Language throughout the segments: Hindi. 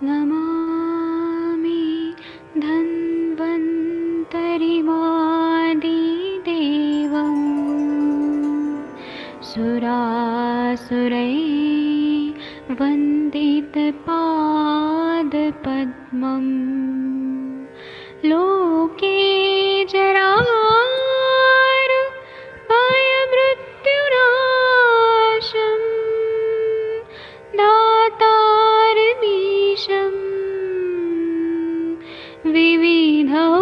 नमामि धन्वन्तरिमादिदेवं सुरासुरैर्वन्दितपादपद्मं लोके जरामृत्युनाशं दातारमीशं विविधौषधीनां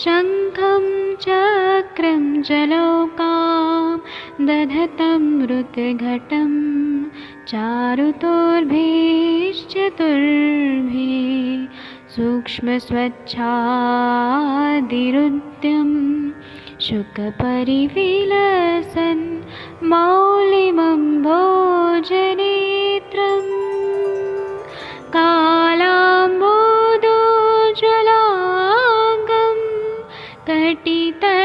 शङ्खं चक्रं जलौकां दधतं मृतघटं चारुतोर्भिश्चतुर्भिः सूक्ष्मस्वच्छादिरुद्यं शुकपरिविलसन् मौलिमं भोजनेत्रम् कालाम्बोदोज्ज्वलाङ्गं कटितटविलसत्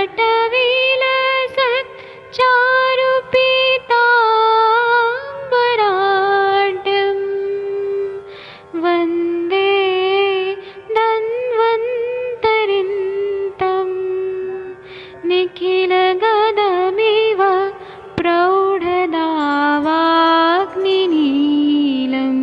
चारुपीताम्बराढ्यं वन्दे धन्वन्तरिन्तं निखिलगदमिव प्रौढदावाग्निनीलम्।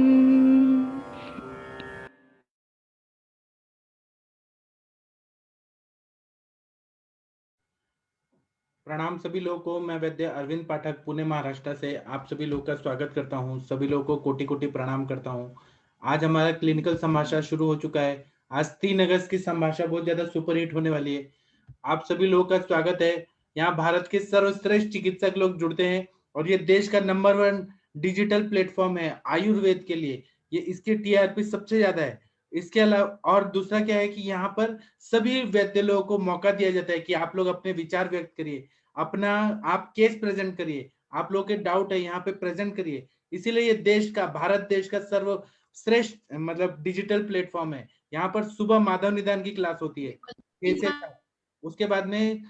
प्रणाम सभी लोगों को। मैं वैद्य अरविंद पाठक पुणे महाराष्ट्र से आप सभी लोगों का स्वागत करता हूं। सभी लोगों को कोटि कोटि प्रणाम करता हूं। आज हमारा क्लिनिकल संभाषण शुरू हो चुका है। आज 3 अगस्त की संभाषा बहुत ज्यादा सुपरहिट होने वाली है। आप सभी लोगों का स्वागत है। यहाँ भारत के सर्वश्रेष्ठ चिकित्सक लोग जुड़ते हैं और ये देश का नंबर 1 डिजिटल प्लेटफॉर्म है आयुर्वेद के लिए। ये इसके टीआरपी सबसे ज्यादा है। इसके अलावा और दूसरा क्या है कि यहाँ पर सभी वैद्य लोगों को मौका दिया जाता है कि आप लोग अपने विचार व्यक्त करिए, अपना आप केस प्रेजेंट करिए, आप लोगों के डाउट है यहाँ पे प्रेजेंट करिए। इसीलिए ये देश का, भारत देश का सर्वश्रेष्ठ मतलब डिजिटल प्लेटफॉर्म है। यहाँ पर सुबह माधव निदान की क्लास होती है 6 से 7। उसके बाद में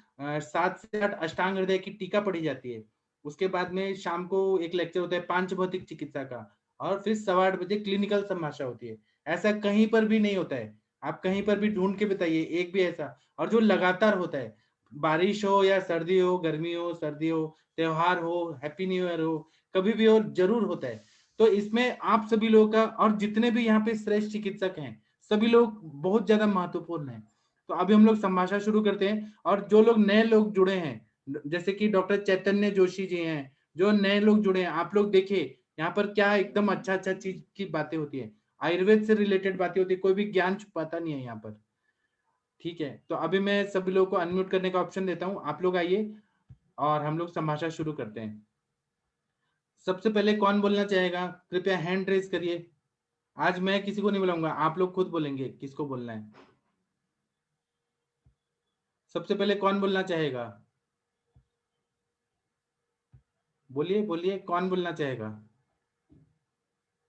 7 से 8 अष्टांग हृदय की टीका पढ़ी जाती है। उसके बाद में शाम को एक लेक्चर होता है पांच भौतिक चिकित्सा का, और फिर 8:15 बजे क्लिनिकल संभाषा होती है। ऐसा कहीं पर भी नहीं होता है। आप कहीं पर भी ढूंढ के बताइए एक भी ऐसा, और जो लगातार होता है, बारिश हो या सर्दी हो, गर्मी हो, सर्दी हो, त्योहार हो, हैप्पी न्यू ईयर हो, कभी भी हो, जरूर होता है। तो इसमें आप सभी लोगों का और जितने भी यहाँ पे श्रेष्ठ चिकित्सक हैं, सभी लोग बहुत ज्यादा महत्वपूर्ण है। तो अभी हम लोग संभाषण शुरू करते हैं। और जो लोग नए लोग जुड़े हैं, जैसे कि डॉक्टर चैतन्य जोशी जी हैं, जो नए लोग जुड़े हैं, आप लोग देखिए यहाँ पर क्या एकदम अच्छा अच्छा चीज की बातें होती है, आयुर्वेद से रिलेटेड बातें होती है, कोई भी ज्ञान छुपाता नहीं है यहाँ पर। ठीक है, तो अभी मैं सभी लोगों को अनम्यूट करने का ऑप्शन देता हूँ। आप लोग आइए और हम लोग संभाषण शुरू करते हैं। सबसे पहले कौन बोलना चाहेगा? कृपया हैंड रेज करिए। आज मैं किसी को नहीं बुलाऊंगा, आप लोग खुद बोलेंगे किसको बोलना है। सबसे पहले कौन बोलना चाहेगा? बोलिए बोलिए, कौन बोलना चाहेगा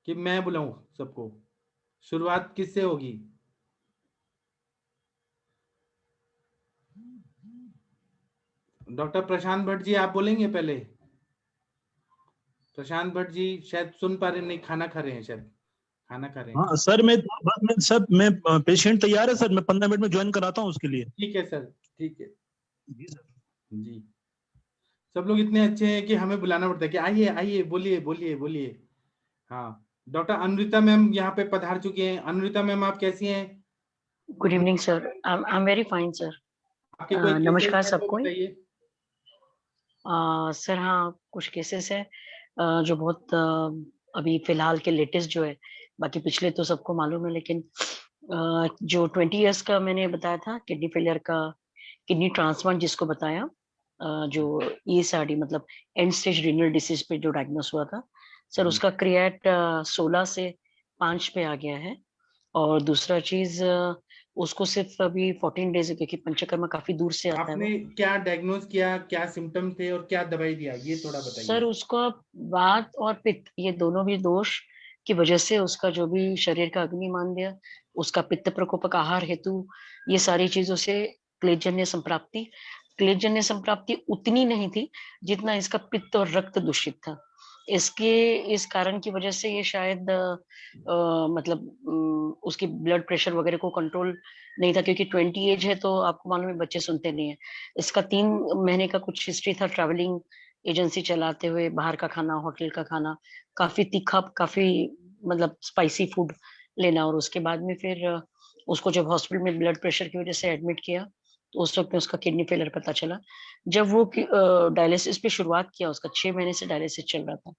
कि मैं बुलाऊं सबको? शुरुआत किससे होगी? डॉक्टर प्रशांत भट्ट जी, आप बोलेंगे पहले? प्रशांत भट्ट जी शायद सुन पा रहे नहीं, खाना खा रहे हैं, शायद खाना खा रहे हैं। हाँ सर, मैं पेशेंट तैयार है सर, मैं 15 मिनट में ज्वाइन कराता हूँ उसके लिए। ठीक है सर, ठीक है जी सर। जी। सब लोग इतने अच्छे हैं कि हमें बुलाना पड़ता है कि आइए आइए, बोलिए बोलिए बोलिए। हाँ, डॉक्टर अनुरिता मैम यहाँ पे पधार चुकी हैं। अनुरिता मैम, आप कैसी हैं? Good evening sir, I am very fine sir. आपके कोई नमस्कार केसेस हैं तो सबको। बताइए। सर हाँ, कुछ केसेस है जो बहुत अभी फिलहाल के लेटेस्ट जो है, बाकी पिछले तो सबको मालूम है, लेकिन जो 20 इयर्स का मैंने बताया था किडनी फेलियर का, किडनी ट्रांसप्लांट जिसको बताया, जो ESRD मतलब एंड स्टेज रीनल डिसीज पे जो डायग्नोस हुआ था सर, उसका क्रिएट 16 से 5 पे आ गया है। और दूसरा चीज उसको सिर्फ अभी 14 डेज, क्योंकि पंचकर्मा काफी दूर से आता है। आपने क्या डायग्नोज किया, क्या सिम्टम थे और क्या दवाई दिया, ये थोड़ा बताइए। सर उसका वात और पित्त, ये दोनों भी दोष की वजह से उसका जो भी शरीर का अग्नि मांद्य, उसका पित्त प्रकोप का आहार हेतु, ये सारी चीजों से क्लेशजन्य संप्राप्ति उतनी नहीं थी जितना इसका पित्त और रक्त दूषित था। इसके इस कारण की वजह से ये शायद मतलब उसकी ब्लड प्रेशर वगैरह को कंट्रोल नहीं था, क्योंकि 20 एज है तो आपको मालूम है बच्चे सुनते नहीं है। इसका 3 महीने का कुछ हिस्ट्री था ट्रैवलिंग एजेंसी चलाते हुए, बाहर का खाना, होटल का खाना, काफी तीखा, काफी मतलब स्पाइसी फूड लेना। और उसके बाद में फिर उसको जब हॉस्पिटल में ब्लड प्रेशर की वजह से एडमिट किया, तो उस वक्त में उसका किडनी फेलियर पता चला। जब वो डायलिसिस पे शुरुआत किया, उसका 6 महीने से डायलिसिस चल रहा था,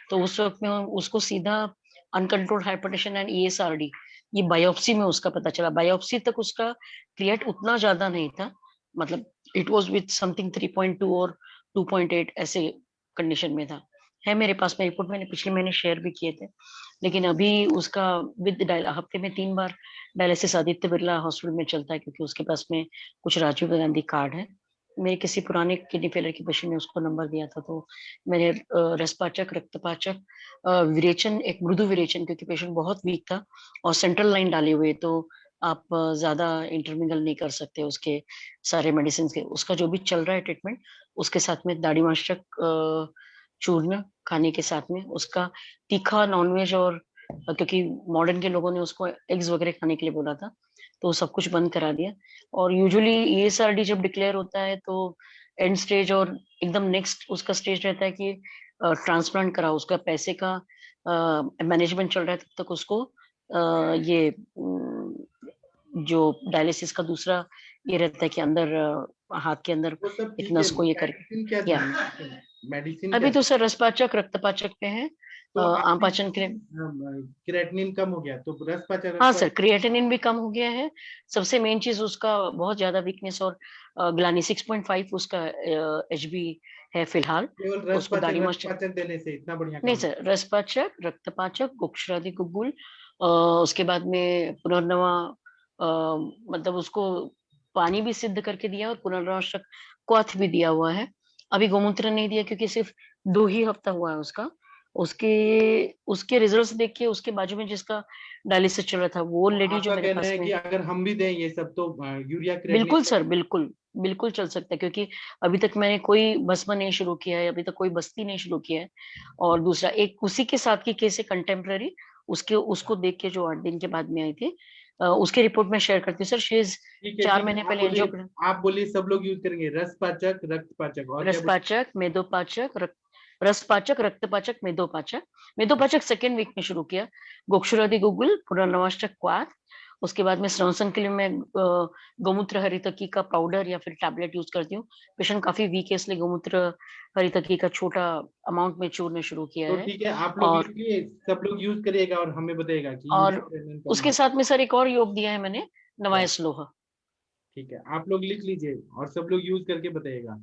तो उस वक्त में उसको सीधा अनकंट्रोल्ड हाइपरटेंशन एंड ESRD, ये बायोप्सी में उसका पता चला। बायोप्सी तक उसका क्रिएट उतना ज्यादा नहीं था, मतलब इट वाज विद समथिंग 3.2 और 2.8 ऐसे कंडीशन में था। है मेरे पास में रिपोर्ट, मैंने पिछले महीने शेयर भी किए थे। लेकिन अभी उसका विद हफ्ते में 3 बार डायलिसिस आदित्य बिरला हॉस्पिटल में चलता है, क्योंकि उसके पास में कुछ राजीव गांधी कार्ड है। मेरे किसी पुराने किडनी फेलियर के पेशेंट ने उसको नंबर दिया था, तो मैंने रसपाचक, रक्तपाचक, विरेचन, एक मृदु विरेचन, क्योंकि पेशेंट बहुत वीक था और सेंट्रल लाइन डाले हुए, तो आप ज्यादा इंटरमिंगल नहीं कर सकते उसके सारे मेडिसिन के। उसका जो भी चल रहा है ट्रीटमेंट, उसके साथ में दाढ़ीमाशक चूर्ण खाने के साथ में उसका तीखा नॉनवेज, और क्योंकि मॉडर्न के लोगों ने उसको एग्स वगैरह खाने के लिए बोला था, तो सब कुछ बंद करा दिया। और यूजुअली ESRD जब डिक्लेयर होता है तो एंड स्टेज और एकदम नेक्स्ट उसका स्टेज रहता है कि ट्रांसप्लांट कराओ। उसका पैसे का मैनेजमेंट चल रहा है तब तक उसको ये जो डायलिसिस का दूसरा ये रहता है कि अंदर हाथ के अंदर वो सब एक ठीक है, नस को ये कर मेडिसिन क्या या चाहिए? मेडिसिन अभी क्या? तो सर रसपाचक, रक्तपाचक पे है, तो आम आपने पाचन के लिए। क्रेटिनिन कम हो गया तो हाँ सर, क्रिएटिनिन भी कम हो गया है। सबसे मेन चीज उसका बहुत ज्यादा वीकनेस और ग्लानी 6.5 उसका HB है फिलहाल। केवल उसको दाढ़ी मास्टर रसपाचक देने से इतना बढ़िया नहीं काम? सर, रसपाचक, रक्तपाचक, गुक्षरादि गुगुल, उसके बाद में पुनर्नवा, अ, मतलब उसको पानी भी सिद्ध करके दिया और पुनर्नवाशक क्वाथ भी दिया हुआ है। अभी गोमूत्र नहीं दिया क्योंकि सिर्फ 2 ही हफ्ता हुआ है उसका। उसके उसके रिजल्ट्स देख के उसके बाजू में जिसका डायलिसिस चल रहा था, वो तो लेडी जो आपका मेरे कहना पास है में, कि अगर हम भी दें ये सब तो यूरिया बिल्कुल क्रेटिनिन? सर, बिल्कुल बिल्कुल चल सकता है, क्योंकि अभी तक मैंने कोई भस्म नहीं शुरू किया है, अभी तक कोई बस्ती नहीं शुरू किया है। और दूसरा एक उसी के साथ की केस है कंटेम्प्रेरी, उसके उसको देख के जो 8 दिन के बाद में आई थी, उसके रिपोर्ट में शेयर करती हूँ सर। शी इज ठीक है 4 ठीक है, महीने पहले एंजियो। आप बोलिए सब लोग यूज करेंगे रसपाचक, रक्तपाचक और क्या बोलिए? रसपाचक, मेदोपाचक, रसपाचक, रक्तपाचक, मेदोपाचक। मेदोपाचक सेकेंड वीक में शुरू किया। गोक्षुरादि गुगुल, पुनर्नवाशक क्वाथ। उसके बाद में श्वसन के लिए मैं गौमूत्र हरितकी का पाउडर या फिर टैबलेट यूज करती हूँ। पेशेंट काफी वीक है, इसलिए गौमूत्र हरितकी का छोटा अमाउंट में चूर्ण शुरू किया तो है। ठीक है, आप लोग और लिख लिए, सब लोग यूज करिएगा और हमें बताइएगा कि और यूरिया क्रेटिनिन कम उसके हुआ। साथ में सर एक और योग दिया है मैंने, क्या? नवायस लोहा। ठीक है, आप लोग लिख लीजिए और सब लोग यूज करके बताइएगा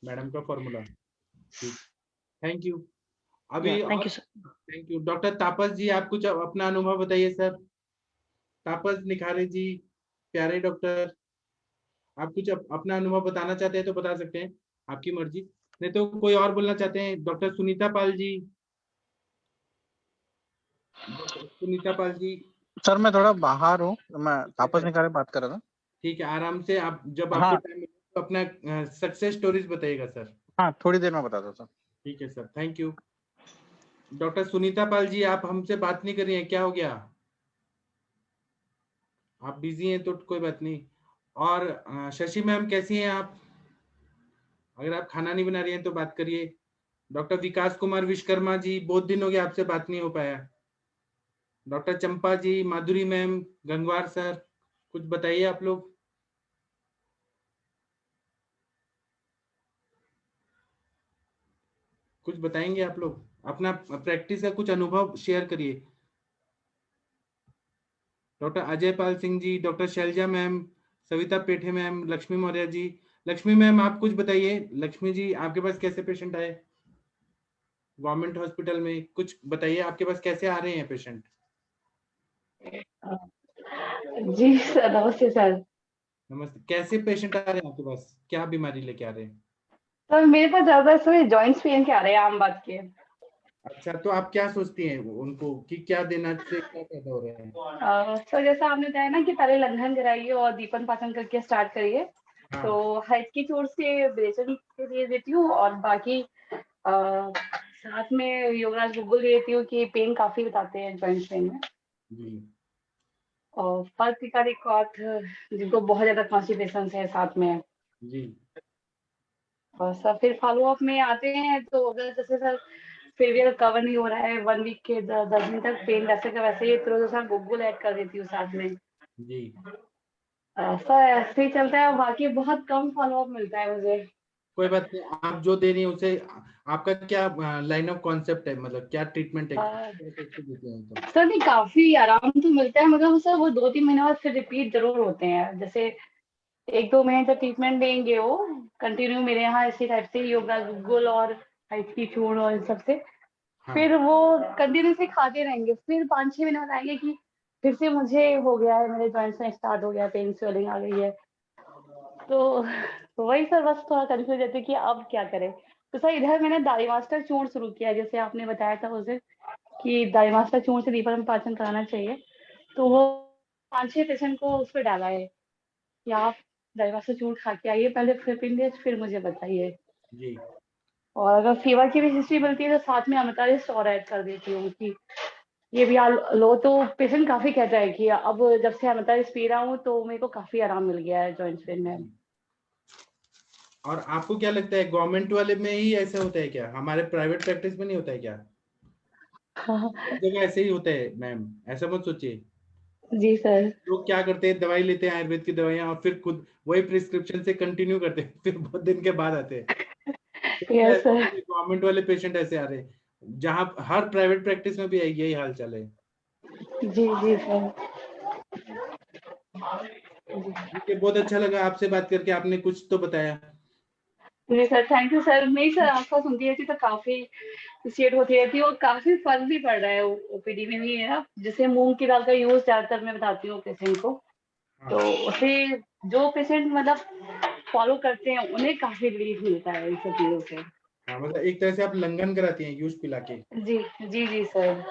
मैडम का फॉर्मूला। ठीक, थैंक यू। या अभी थैंक और you sir. Thank you. Doctor Tapas ji, आप कुछ अपना अनुभव बताइए सर। तापस निखारे जी, प्यारे डॉक्टर, आप कुछ अपना अनुभव बताना चाहते हैं तो बता सकते हैं, आपकी मर्जी। नहीं तो कोई और बोलना चाहते हैं? डॉक्टर सुनीता पाल जी, डॉक्टर सुनीता पाल जी। सर मैं थोड़ा बाहर हूँ, मैं तापस अच्छा, निकारे बात कर रहा था। ठीक है, आराम से आप जब आपको हाँ टाइम मिले तो अपना सक्सेस स्टोरीज बताइएगा सर। हाँ, थोड़ी देर में बताता हूँ सर। ठीक है sir, thank you. Doctor Sunita Pal ji, आप हमसे बात नहीं कर रही हैं, क्या हो गया? आप बिजी हैं तो कोई बात नहीं। और शशि मैम कैसी हैं आप? अगर आप खाना नहीं बना रही हैं तो बात करिए। डॉक्टर विकास कुमार विश्वकर्मा जी, बहुत दिन हो गए आपसे बात नहीं हो पाया। डॉक्टर चंपा जी, माधुरी मैम, गंगवार सर, कुछ बताइए आप लोग। कुछ बताएंगे आप लोग, अपना प्रैक्टिस का कुछ अनुभव शेयर करिए। Doctor Ajay Pal Singh ji, doctor Selja ma'am, Savita पेठे मैम, लक्ष्मी मौर्य जी। लक्ष्मी मैम आप कुछ बताइए। लक्ष्मी जी, आपके पास कैसे पेशेंट आए गवर्नमेंट हॉस्पिटल में? कुछ बताइए, आपके पास कैसे आ रहे हैं पेशेंट? जी सर, नमस्ते सर। नमस्ते, कैसे पेशेंट आ रहे हैं आपके पास, क्या बीमारी लेके आ रहे हैं? सर मेरे पास ज्यादा समय जॉइंट्स पेन के आ रहे हैं, आम बात के। अच्छा, तो आप क्या सोचती हैं उनको कि क्या देना से क्या पैदा हो रहे हैं? सर जैसा आपने बताया ना कि पहले लंघन कराइए और दीपन पाचन करके स्टार्ट करिए, तो हाँ, हाइट की चोट से विरेचन के लिए देती हूँ, और बाकी साथ में योगराज गुग्गुल लेती हूँ कि पेन काफी बताते हैं जॉइंट पेन में। जी और फल टिकारी क्वाथ जिनको बहुत ज्यादा कॉन्स्टिपेशन है साथ में। जी और सर फिर फॉलो अप में आते हैं तो अगर जैसे सर फिर भी अगर कवर नहीं हो रहा है 1 वीक के 10 दिन तक पेन वैसे का वैसे ही तो सर गुग्गुल ऐड कर देती हूँ साथ में। जी सर ऐसे ही चलता है, बाकी बहुत कम फॉलो अप मिलता है मुझे। कोई बात नहीं, आप जो दे रही हैं उसे आपका क्या लाइन ऑफ कॉन्सेप्ट है, मतलब क्या ट्रीटमेंट है, अ, कैसे देते हैं तो? सर नहीं काफी आराम तो मिलता है, मगर सर वो 2-3 महीने बाद फिर रिपीट जरूर होते हैं। जैसे 1-2 महीने जब ट्रीटमेंट देंगे वो कंटिन्यू मेरे यहाँ इसी टाइप से योगा गुग्गुल और की चूर्ण और इन सब से, हाँ फिर वो कंटिन्यूसली खाते रहेंगे। फिर 5-6 महीने बाद आएंगे कि फिर से मुझे हो गया है, मेरे जॉइंट्स में स्टार्ट हो गया, पेन स्वेलिंग आ गई है। तो वही सर बस थोड़ा कंफ्यूज रहती है कि अब क्या करें। तो सर इधर मैंने दाई मास्टर चूर्ण शुरू किया है, जैसे आपने बताया था उसे कि दाई मास्टर चूर्ण से दीपन पाचन कराना चाहिए। तो वो 5-6 पेशेंट को उस पर डाला है कि आप दाई मास्टर चूर्ण खा के आइए पहले, फिर मुझे बताइए। जी और अगर फीवर की भी हिस्ट्री मिलती है तो साथ में अमृतालिस्ट और ऐड कर देती हूँ कि ये भी लो। तो पेशेंट काफी कहता है कि अब जब से अमृतालिस्ट पी रहा हूँ तो मेरे को काफी आराम मिल गया है जॉइंट पेन में। और आपको क्या लगता है गवर्नमेंट वाले में ही ऐसा होता है क्या, हमारे प्राइवेट प्रैक्टिस में नहीं होता है क्या? हर जगह ऐसे ही होता है मैम, ऐसा मत सोचिए। जी सर। लोग क्या करते हैं, दवाई लेते हैं आयुर्वेद की दवाइयाँ और फिर खुद वही प्रिस्क्रिप्शन से कंटिन्यू करते हैं, फिर बहुत दिन के बाद आते हैं। Yes sir. गवर्नमेंट वाले पेशेंट ऐसे आ रहे हैं, जहाँ हर प्राइवेट प्रैक्टिस में भी यही हाल चाल है। जी जी सर। ठीक है, बहुत अच्छा लगा आपसे बात करके, आपने कुछ तो बताया। जी सर, थैंक यू सर। नहीं सर, आपका सुनती रहती तो काफी अप्रिशिएट होती रहती है और काफी फर्क भी पड़ रहा है ओपीडी में भी है ना। जैसे मूंग की दाल का यूज ज्यादातर मैं बताती हूँ पेशेंट को, हाँ तो उसे जो पेशेंट मतलब फॉलो करते हैं उन्हें काफी रिलीफ मिलता है इन सब चीजों से। हाँ, मतलब एक तरह से आप लंघन कराती हैं यूज पिला के। जी जी जी सर।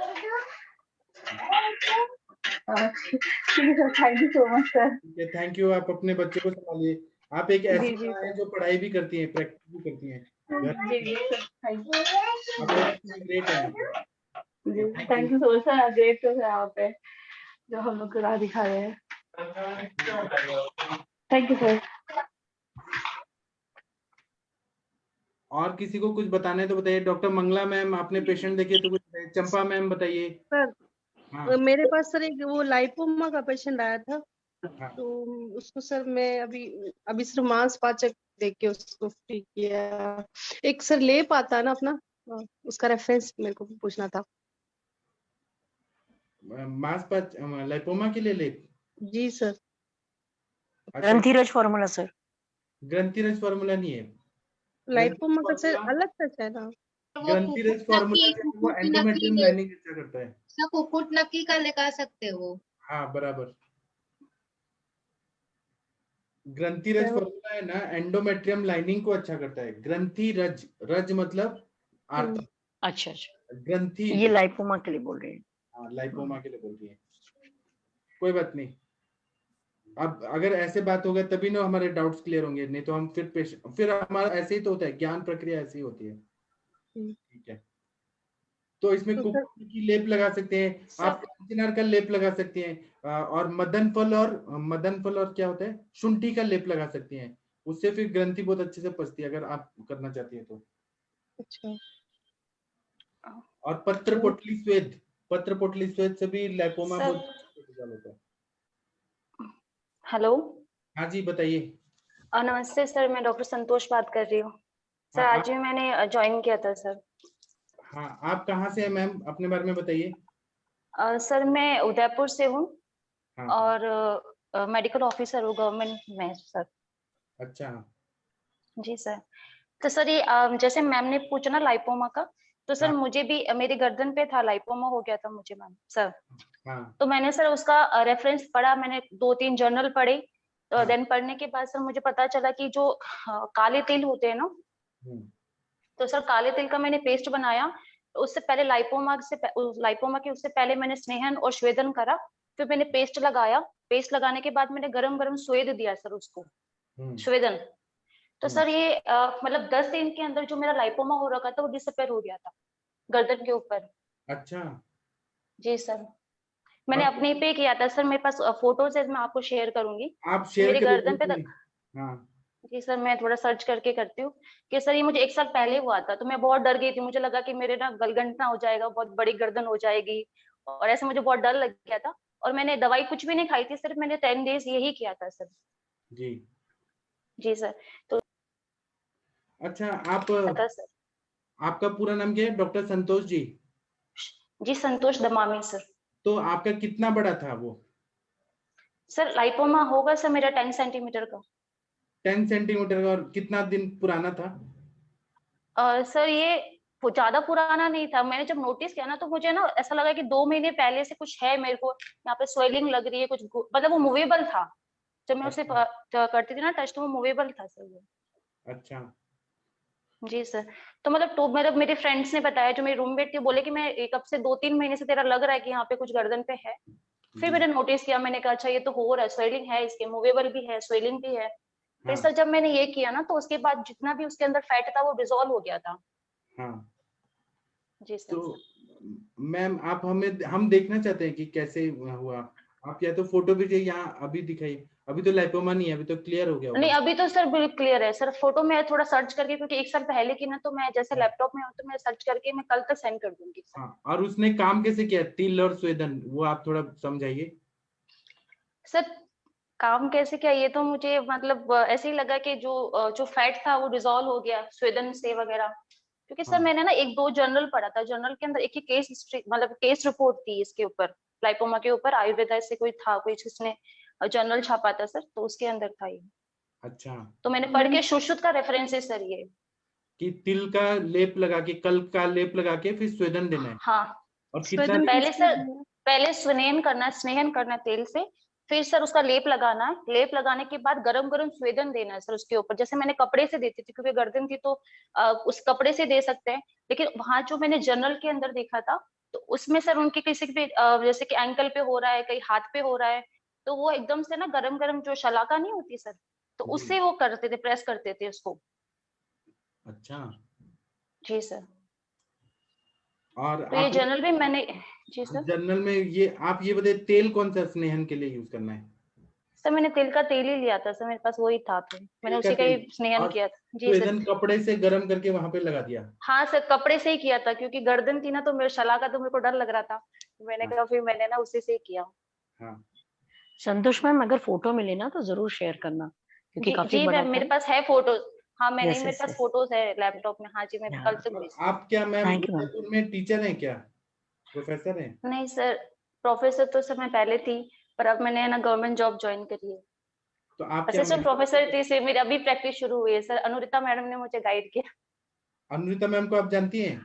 ठीक है sir, thank you so much sir. ठीक है, थैंक यू। आप अपने बच्चे को संभालिए। आप एक ऐसी जी जी माँ है सर। जो पढ़ाई भी करती है, प्रैक्टिस भी करती है घर जी में। जी सर, थैंक यू। आप बहुत ग्रेट हैं। जी thank you. Thank you so much sir, great sir आप पे जो हम लोग को राह दिखा रहे हैं। Thank you sir. और किसी को कुछ बताना है तो बताइए। डॉक्टर मंगला मैम, आपने पेशेंट देखे तो कुछ बताइए। चंपा मैम बताइए। सर हाँ मेरे पास सर एक वो लाइपोमा का पेशेंट आया था, हाँ तो उसको सर मैं अभी अभी सिर्फ मांसपाचक देख के उसको फ्री किया। एक सर लेप आता है ना अपना, उसका रेफरेंस मेरे को पूछना था। मांसपाच लाइपोमा के लिए ले। जी सर। अच्छा, ग्रंथिरज फॉर्मूला सर। ग्रंथिरज फार्मूला नहीं है। ग्रंथिरज लाइपोमा का सर फार्मूला, अलग सच है ना। वो ग्रंथिरज कुकुट फार्मूला नक्की जो है वो कुकुट नक्की एंडोमेट्रियम के लाइनिंग अच्छा करता है। सब कुकुट नक्की का लगा सकते हो। हाँ बराबर। ग्रंथिरज फार्मूला है ना, एंडोमेट्रियम लाइनिंग को अच्छा करता है। ग्रंथिरज, रज मतलब आर्त, अच्छा अच्छा, ग्रंथि। ये लाइपोमा के लिए बोल रहे हैं। हाँ, लाइपोमा के लिए बोलती है। कोई बात नहीं। अब अगर ऐसे बात होगा तभी ना हमारे डाउट्स क्लियर होंगे, नहीं तो हम फिर हमारा ऐसे ही तो होता है, ज्ञान प्रक्रिया ऐसी ही होती है। ठीक है, तो इसमें तो सर कुकुट की लेप लगा सकते हैं आप, कांचनार का लेप लगा सकते हैं, और मदन फल और क्या होता है, शुंठी का लेप लगा सकते हैं। उससे फिर ग्रंथि बहुत अच्छे से पचती है, अगर आप करना चाहती है तो। अच्छा और तो पत्र पोटली स्वेद से भी लाइपोमा सर बहुत प्रतिकार होता है। हेलो, हाँ जी बताइए। नमस्ते सर, मैं डॉक्टर संतोष बात कर रही हूँ। सर हाँ आज ही मैंने ज्वाइन किया था सर। हाँ, आप कहाँ से हैं मैम, अपने बारे में बताइए। सर मैं उदयपुर से हूँ हाँ और मेडिकल ऑफिसर हूँ गवर्नमेंट में सर। अच्छा। जी सर। तो सर ये जैसे मैम ने पूछा ना लाइपोमा का, तो सर हाँ मुझे भी मेरी गर्दन पे था, लाइपोमा हो गया था मुझे मैम सर। हाँ तो मैंने सर उसका रेफरेंस पढ़ा, मैंने 2-3 जर्नल पढ़े। तो हाँ। देन पढ़ने के बाद सर मुझे पता चला कि जो काले तिल होते हैं ना, हम्म, तो सर काले तिल का मैंने पेस्ट बनाया। तो उससे पहले लाइपोमा के उससे पहले मैंने स्नेहन और श्वेदन करा। फिर मैंने पेस्ट लगाया। पेस्ट लगाने के बाद मैंने गरम गरम स्वेद दिया सर उसको, हम्म, श्वेदन। तो हम्म, सर ये मतलब 10 दिन के अंदर जो मेरा लाइपोमा हो रखा था वो डिसअपेयर हो गया था। गर्दन के ऊपर। अच्छा, जी सर, मैंने और अपने पे किया था सर, मेरे पास फोटोज है, मैं आपको शेयर करूंगी। आप शेयर मेरे करिए गर्दन पे ग्रुप में। हाँ, जी सर, मैं थोड़ा सर्च करके करती हूँ कि सर ये मुझे 1 साल पहले हुआ था, तो मैं बहुत डर गई थी, मुझे लगा कि मेरे ना गलगंटना हो जाएगा, बहुत बड़ी गर्दन हो जाएगी, और ऐसे मुझे बहुत डर लग गया था। और मैंने दवाई कुछ भी नहीं खाई थी, सिर्फ मैंने 10 डेज यही किया था सर। जी। जी सर, तो अच्छा, आप था सर। आपका पूरा नाम क्या है? डॉक्टर संतोष जी। जी संतोष दमामी सर। तो आपका कितना बड़ा था वो? सर लाइपोमा होगा सर मेरा 10 सेंटीमीटर का। 10 सेंटीमीटर का, और कितना दिन पुराना था? सर ये ज्यादा पुराना नहीं था, मैंने जब नोटिस किया ना तो मुझे ना ऐसा लगा कि 2 महीने पहले से कुछ है, मेरे को यहाँ पे स्वेलिंग लग रही है कुछ, मतलब वो मूवेबल था, जब मैं उसे अच्छा, करती थी ना टच, तो वो मूवेबल था सर वो। अच्छा, जी सर, तो मतलब तो मतलब मेरे फ्रेंड्स ने बताया, जो मेरी रूममेट थी, बोले कि मैं एक अब से 2-3 महीने से तेरा लग रहा है कि यहाँ पे कुछ गर्दन पे है। फिर जी, मैंने नोटिस किया, मैंने कहा अच्छा ये तो हो रहा है, स्वेलिंग है इसके, मूवेबल भी है, स्वेलिंग भी है। फिर हाँ, सर जब मैंने ये किया ना, तो उसके बाद जितना भी उसके अंदर फैट था वो डिजोल्व हो गया था। हाँ। जी सर। तो मैम, आप हम देखना चाहते हैं कि कैसे हुआ। आप या तो फोटो भेजिए, यहाँ अभी दिखाइए। अभी तो लाइपोमा नहीं है, अभी तो क्लियर हो गया नहीं होगा। अभी तो सर बिल्कुल क्लियर है सर, फोटो में थोड़ा सर्च करके, क्योंकि 1 साल पहले की ना, तो मैं जैसे हाँ, लैपटॉप में हूँ तो मैं सर्च करके मैं कल तक सेंड कर दूंगी सर। हाँ। और उसने काम कैसे किया, तिल और स्वेदन, वो आप थोड़ा समझाइए। सर काम कैसे किया, ये तो मुझे मतलब ऐसे ही लगा कि जो फैट था वो डिजोल्व हो गया स्वेदन से वगैरह। क्योंकि सर हाँ, मैंने ना 1-2 जर्नल पढ़ा था, जर्नल के अंदर एक ही केस हिस्ट्री, मतलब केस रिपोर्ट थी इसके ऊपर, लाइपोमा के ऊपर, आयुर्वेदा से कोई था, कोई जिसने जर्नल छापा था सर, तो उसके अंदर था ये। अच्छा। तो मैंने पढ़ के शुश्रुत का रेफरेंस है सर ये। कि तिल का लेप लगा के, कल का लेप लगा के फिर स्वेदन देना है। हाँ और कितना स्वेदन दिन? पहले किससे सर, देना? पहले स्नेहन करना है तेल से, फिर सर उसका लेप लगाना है, लेप लगाने के बाद गरम गरम स्वेदन देना है सर उसके ऊपर, जैसे मैंने कपड़े से देती थी क्योंकि गर्दन थी, तो उस कपड़े से दे सकते हैं। लेकिन वहां जो मैंने जर्नल के अंदर देखा था, तो उसमें सर उनके किसी पे जैसे कि एंकल पे हो रहा है, कहीं हाथ पे हो रहा है, तो वो एकदम से ना गरम गरम जो शलाका नहीं होती सर, तो जी, उससे वो करते थे, प्रेस करते थे उसको। अच्छा। जी सर, और तो ये आप जर्नल भी मैंने। जी सर। जर्नल में ये आप ये बताइए, तेल कौन सा स्नेहन के लिए यूज करना है? सर मैंने तिल का तेल ही लिया था सर, मेरे पास वही था, तो मैंने तिल का उसी का तेल। ही स्नेहन और किया था। जी सर। स्वेदन कपड़े से गर्म करके वहां पे लगा दिया। हाँ सर, कपड़े से ही किया था, क्योंकि गर्दन थी ना, तो मेरे शलाका तो मेरे को डर लग रहा था, मैंने हाँ, कहा फिर मैंने ना उसी से ही किया। हाँ। संतोष मैम, अगर फोटो मिले ना तो जरूर शेयर करना, क्योंकि जी काफी जी बड़ा मैम, था। मेरे पास है फोटोज। हाँ मैंने, यस मेरे यस पास यस। फोटोज है लैपटॉप में। हाँ जी, मैं कल से और भेजती आप क्या ma'am thank you ma'am. Udaipur में टीचर हैं क्या, प्रोफेसर हैं? हूँ। नहीं सर, प्रोफेसर तो सर मैं पहले थी, पर अब मैंने ना गवर्नमेंट जॉब ज्वाइन करी है। तो आप क्या असिस्टेंट प्रोफेसर थी, से मेरी अभी प्रैक्टिस शुरू हुई है सर, अनुरिता मैडम ने मुझे गाइड किया। अनुरिता मैम को आप जानती हैं?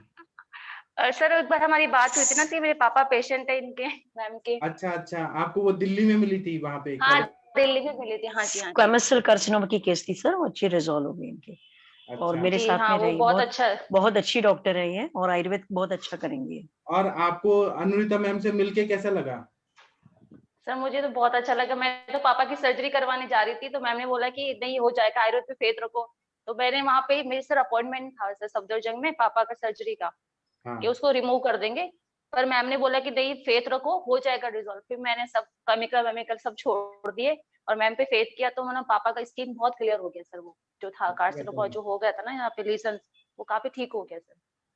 सर एक बार हमारी बात हुई थी ना, कि मेरे पापा पेशेंट है इनके, मैम के। अच्छा, अच्छा। आपको वो दिल्ली में मिली थी वहां पे हाँ दिल्ली में मिली थी, हाँ जी हाँ जी। क्वेमस सेल कार्सिनोमा की केस थी सर, वो अच्छी रिजॉल्व हो गई इनकी, और अच्छा। मेरे जी साथ हाँ, में वो रही, बहुत बहुत अच्छा। बहुत अच्छी डॉक्टर है ये, और आयुर्वेद बहुत अच्छा करेंगी ये। और आपको अनुरिता मैम से मिलके कैसा लगा? सर मुझे तो बहुत अच्छा लगा, मैं तो पापा की सर्जरी करवाने जा रही थी, तो मैम ने बोला कि नहीं हो जाएगा, आयुर्वेद पे फेथ रखो। तो मैंने वहां पे, मेरे सर अपॉइंटमेंट था सर सफदरजंग में पापा का सर्जरी का, कि हाँ, उसको रिमूव कर देंगे। पर मैम ने बोला कि नहीं फेथ रखो, हो जाएगा रिजॉल्व। फिर मैंने सब केमिकल वेमिकल सब छोड़ दिए, और मैम पे फेथ किया, तो मतलब पापा का स्किन बहुत क्लियर हो गया सर, वो जो था कार्सिनोमा जो हो गया था ना यहाँ पे लीसन, वो काफी ठीक हो गया सर।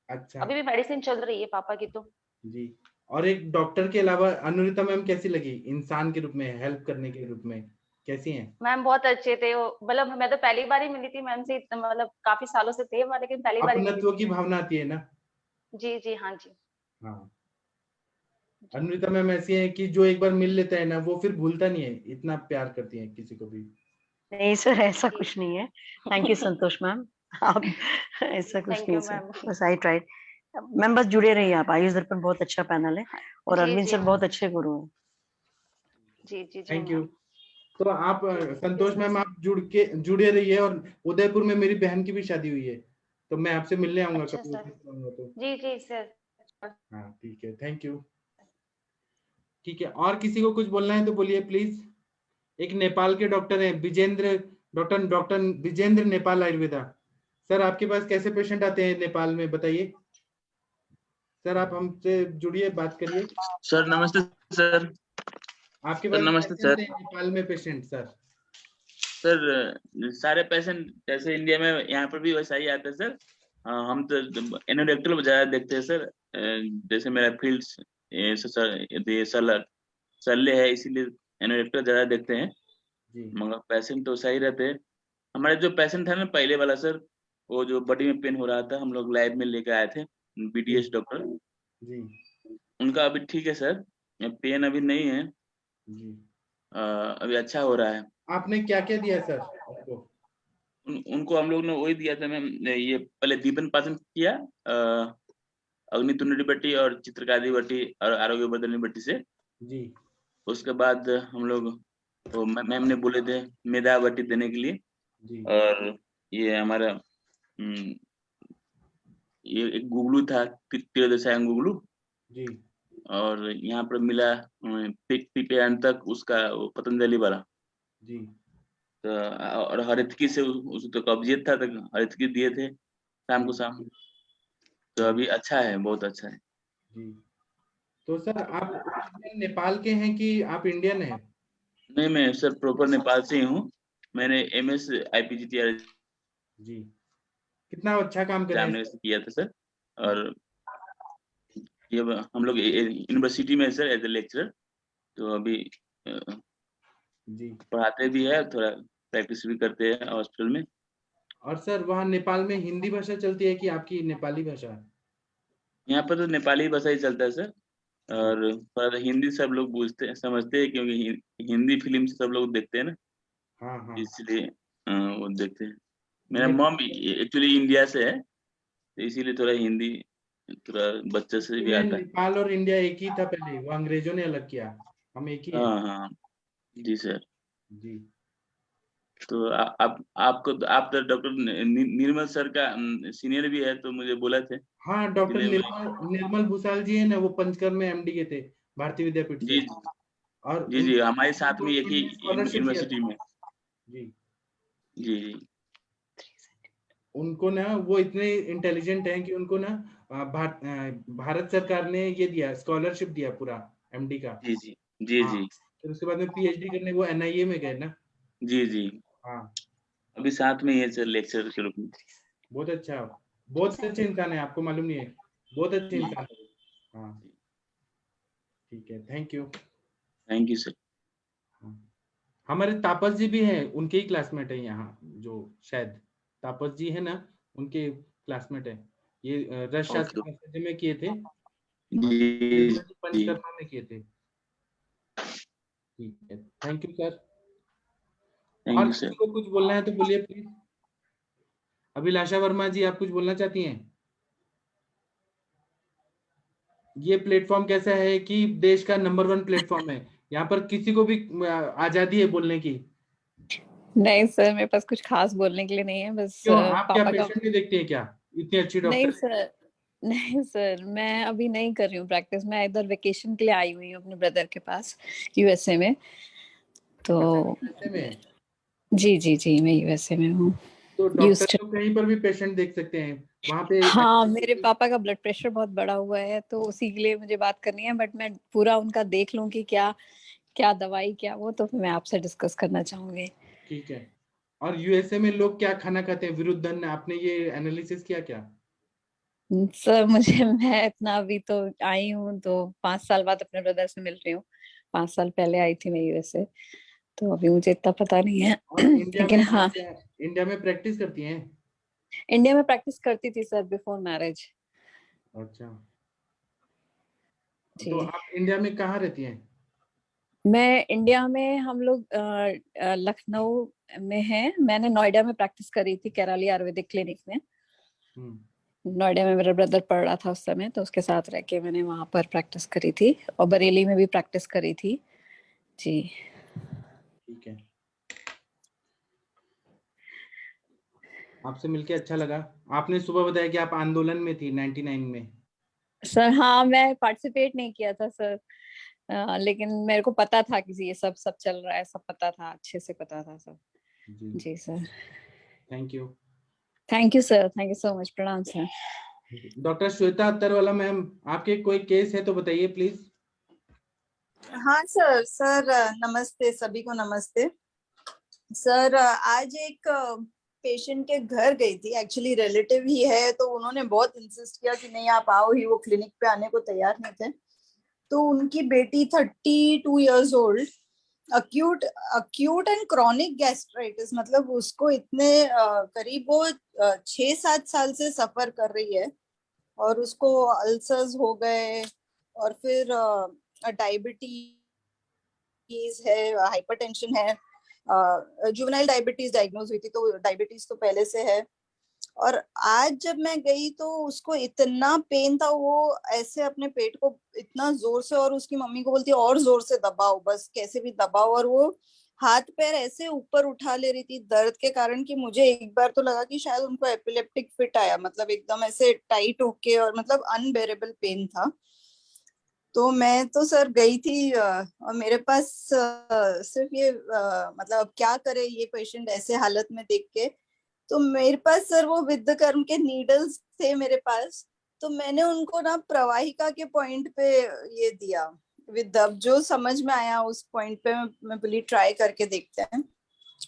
अच्छा। अभी भी मेडिसिन चल रही है पापा की तो। जी। और एक डॉक्टर के अलावा अनुरिता मैम कैसी लगी, इंसान के रूप में, हेल्प करने के रूप में कैसी हैं? मैम बहुत अच्छे थे वो, मतलब मैं तो पहली बार ही मिली थी मैम से, मतलब काफी सालों से थे वहाँ, लेकिन पहली बार ही मिली अपनत्व थी की मैम। भावना आती है ना। जी जी हाँ जी। हाँ। जी अनुरिता मैम ऐसी है कि जो एक बार मिल लेता है ना, वो फिर भूलता नहीं है, इतना प्यार करती है किसी को भी। नहीं सर, ऐसा जी। कुछ नहीं है। Thank you Santosh ma'am. आप ऐसा कुछ थैंक नहीं यू है सर, मैम। बस आई ट्राइड। मैम बस जुड़े रहिए आप, आयुष दर्पण बहुत अच्छा पैनल है, और जी अरविंद जी सर बहुत अच्छे गुरु हैं। जी जी जी थैंक यू। मैम। तो आप जी thank you Santosh sir. Ma'am, आप जुड़े रहिए। और उदयपुर में मेरी बहन की भी शादी हुई है, तो मैं आपसे मिलने आऊंगा अच्छा कभी सर। उधर आऊंगा तो। जी जी सर। हाँ, ठीक है, थैंक यू। ठीक है, और किसी को कुछ बोलना है तो बोलिए प्लीज। एक नेपाल के डॉक्टर हैं, Vijendra, doctor doctor Vijendra, Nepal Ayurveda. Sir आपके पास कैसे पेशेंट आते हैं नेपाल में, बताइए। सर आप हमसे जुड़िए, बात करिए। सर नमस्ते सर। आपके सर पास नमस्ते कैसे सर। थे नेपाल में पेशेंट सर? सर सारे पेशेंट जैसे इंडिया में यहाँ पर भी वैसा ही आता है सर। हम तो एनोरेक्टल ज्यादा देखते हैं सर। जैसे मेरा फील्ड शल्य है, इसीलिए एनोरेक्टल ज्यादा देखते हैं। जी मगर पेशेंट तो सही रहते हैं। हमारे जो पेशेंट था ना पहले वाला सर, वो जो बॉडी में पेन हो रहा था, हम लोग लैब में लेके आए थे, बीडीएस डॉक्टर। जी उनका अभी ठीक है सर, पेन अभी नहीं है। जी। अभी अच्छा हो रहा है। आपने क्या क्या दिया सर उनको? उनको हम लोग ने वही दिया था मैम, ये पहले दीपन पाचन किया, अग्नि तुंडी बट्टी और चित्रकारी बट्टी और आरोग्य बदलनी बट्टी से। जी उसके बाद हम लोग, तो मैम ने बोले थे मेदा बट्टी देने के लिए। जी और ये हमारा ये एक गुगलू था, तिरदशायन गुगलू। जी और यहाँ पर मिला पीपे तक उसका वो पतंजलि वाला। जी तो और हरितकी से उस तो कब्जियत था, तो हरितकी दिए थे शाम को शाम। तो अभी अच्छा है, बहुत अच्छा है। जी। तो सर आप ओरिजिनल नेपाल के हैं कि आप इंडियन हैं? नहीं, मैं सर प्रॉपर नेपाल से ही हूँ। मैंने MS IPGTR जी। कितना अच्छा काम कर रहे हैं जामनगर सर। से किया था सर। और ये हम लोग यूनिवर्सिटी में सर एज ए लेक्चरर। तो अभी जी। पढ़ाते भी है, थोड़ा प्रैक्टिस भी करते हैं हॉस्पिटल में। और सर वहाँ नेपाल में हिंदी भाषा चलती है कि आपकी नेपाली भाषा? यहाँ पर तो नेपाली भाषा ही चलता है सर। और पर हिंदी सब लोग पूछते हैं, समझते हैं, क्योंकि हिंदी फिल्म से सब लोग देखते हैं ना, हाँ हाँ। इसलिए वो देखते हैं। मेरा नेपाल मॉम एक्चुअली इंडिया से है, तो इसीलिए थोड़ा हिंदी थोड़ा बच्चे से भी में आता है। नेपाल और इंडिया एक ही था पहले, वो अंग्रेजों ने अलग किया, हम एक ही है। हाँ हाँ जी सर। जी। तो आप तो डॉक्टर निर्मल सर का सीनियर भी है, तो मुझे बोला थे, हाँ डॉक्टर इसलिए निर्मल भूसाल जी है ना, वो पंचकर्म में MD के थे, भारतीय विद्यापीठ जी से। और जी जी हमारे साथ में एक ही उन्होंने स्कॉलरशिप दिया यूनिवर्सिटी था। में। जी। जी जी उनको ना वो इतने इंटेलिजेंट हैं कि उनको ना भारत सरकार ने ये दिया, स्कॉलरशिप दिया पूरा MD का। जी जी जी हाँ। जी फिर उसके बाद में PhD करने वो NIA में गए ना। जी जी। हाँ। अभी साथ में ही है सर, लेक्चर के रूप में। बहुत अच्छा, बहुत अच्छे इंसान है, आपको मालूम नहीं है, बहुत अच्छे जी इंसान है। हाँ ठीक है, thank you. Thank you sir. हमारे तापस जी भी हैं, उनके ही क्लासमेट है यहाँ, जो शायद तापस जी है ना, उनके क्लासमेट है। ये रस ओके। शास्त्र आचार्य में किए थे और जी निर्मल जी जी पंचकर्मा में किए थे। ठीक है, थैंक यू सर। थैंक और यू किसी सर। को कुछ बोलना है तो बोलिए प्लीज। अभिलाषा वर्मा जी, आप कुछ बोलना चाहती हैं? ये प्लेटफॉर्म कैसा है कि देश का नंबर 1 प्लेटफॉर्म है, यहाँ पर किसी को भी आजादी है बोलने की। नहीं सर, मेरे पास कुछ खास बोलने के लिए नहीं है, बस क्यों, आप क्या पापा का। पेशेंट नहीं देखती हैं क्या? इतनी अच्छी नहीं डॉक्टर। सर, नहीं सर, मैं अभी नहीं कर रही हूँ प्रैक्टिस। मैं इधर वेकेशन के लिए आई हुई हूँ अपने ब्रदर के पास, USA में। तो ऐसे में जी जी जी, मैं USA में हूँ। तो डॉक्टर तो कहीं पर भी पेशेंट देख सकते हैं वहाँ पे। हाँ, मेरे पापा का ब्लड प्रेशर बहुत बढ़ा हुआ है, तो उसी के लिए मुझे बात करनी है। बट मैं पूरा उनका देख लूँ कि क्या क्या दवाई क्या वो, तो मैं आपसे डिस्कस करना चाहूंगी। ठीक है। और USA में लोग क्या खाना खाते हैं विरुद्धन, आपने ये एनालिसिस किया क्या? सर मुझे मैं इतना अभी तो आई हूँ, तो 5 साल बाद अपने ब्रदर से मिल रही हूँ। 5 साल पहले आई थी मैं USA, तो अभी मुझे इतना पता नहीं है। और इंडिया लेकिन में हाँ, इंडिया में प्रैक्टिस करती हैं? इंडिया में प्रैक्टिस करती थी सर बिफोर मैरिज। अच्छा। जी, तो आप इंडिया में कहाँ रहती हैं? मैं इंडिया में, हम लोग लखनऊ में हैं। मैंने नोएडा में प्रैक्टिस करी थी, केराली आयुर्वेदिक क्लिनिक में। नोएडा में मेरा ब्रदर पढ़ रहा था उस समय, तो उसके साथ रह के मैंने वहां पर प्रैक्टिस करी थी, और बरेली में भी प्रैक्टिस करी थी। जी ठीक है, आपसे मिलके अच्छा लगा। आपने सुबह बताया कि आप आंदोलन में थी 99 में। सर, हाँ मैं पार्टिसिपेट नहीं किया था सर, लेकिन मेरे को पता था कि ये सब चल रहा है, सब पता था, अच्छे से पता था सब। जी जी sir, thank you. Thank you sir, thank you so much. प्रणाम sir. Doctor Shweta Attarwala ma'am, आपके कोई केस है तो बताइए प्लीज। हाँ सर। सर नमस्ते, सभी को नमस्ते। सर आज एक पेशेंट के घर गई थी, एक्चुअली रिलेटिव ही है, तो उन्होंने बहुत इंसिस्ट किया कि नहीं आप आओ ही, वो क्लिनिक पे आने को तैयार नहीं थे। तो उनकी बेटी 32 years old, acute and chronic gastritis, मतलब उसको इतने करीब वो 6-7 साल से सफर कर रही है, और उसको अल्सर्स हो गए, और फिर डायबिटीज है, हाइपरटेंशन है, जुवेनाइल डायबिटीज डायग्नोज हुई थी, तो डायबिटीज तो पहले से है। और आज जब मैं गई तो उसको इतना पेन था, वो ऐसे अपने पेट को इतना जोर से, और उसकी मम्मी को बोलती और जोर से दबाओ, बस कैसे भी दबाओ, और वो हाथ पैर ऐसे ऊपर उठा ले रही थी दर्द के कारण कि मुझे एक बार तो लगा कि शायद उनको एपिलेप्टिक फिट आया, मतलब एकदम ऐसे टाइट होके, और मतलब अनबेरेबल पेन था। तो मैं तो सर गई थी, और मेरे पास सिर्फ ये मतलब अब क्या करे ये पेशेंट ऐसे हालत में देख के, तो मेरे पास सर वो विद्धकर्म के नीडल्स थे मेरे पास, तो मैंने उनको ना प्रवाहिका के पॉइंट पे ये दिया विद, अब जो समझ में आया उस पॉइंट पे मैं बोली ट्राई करके देखते हैं,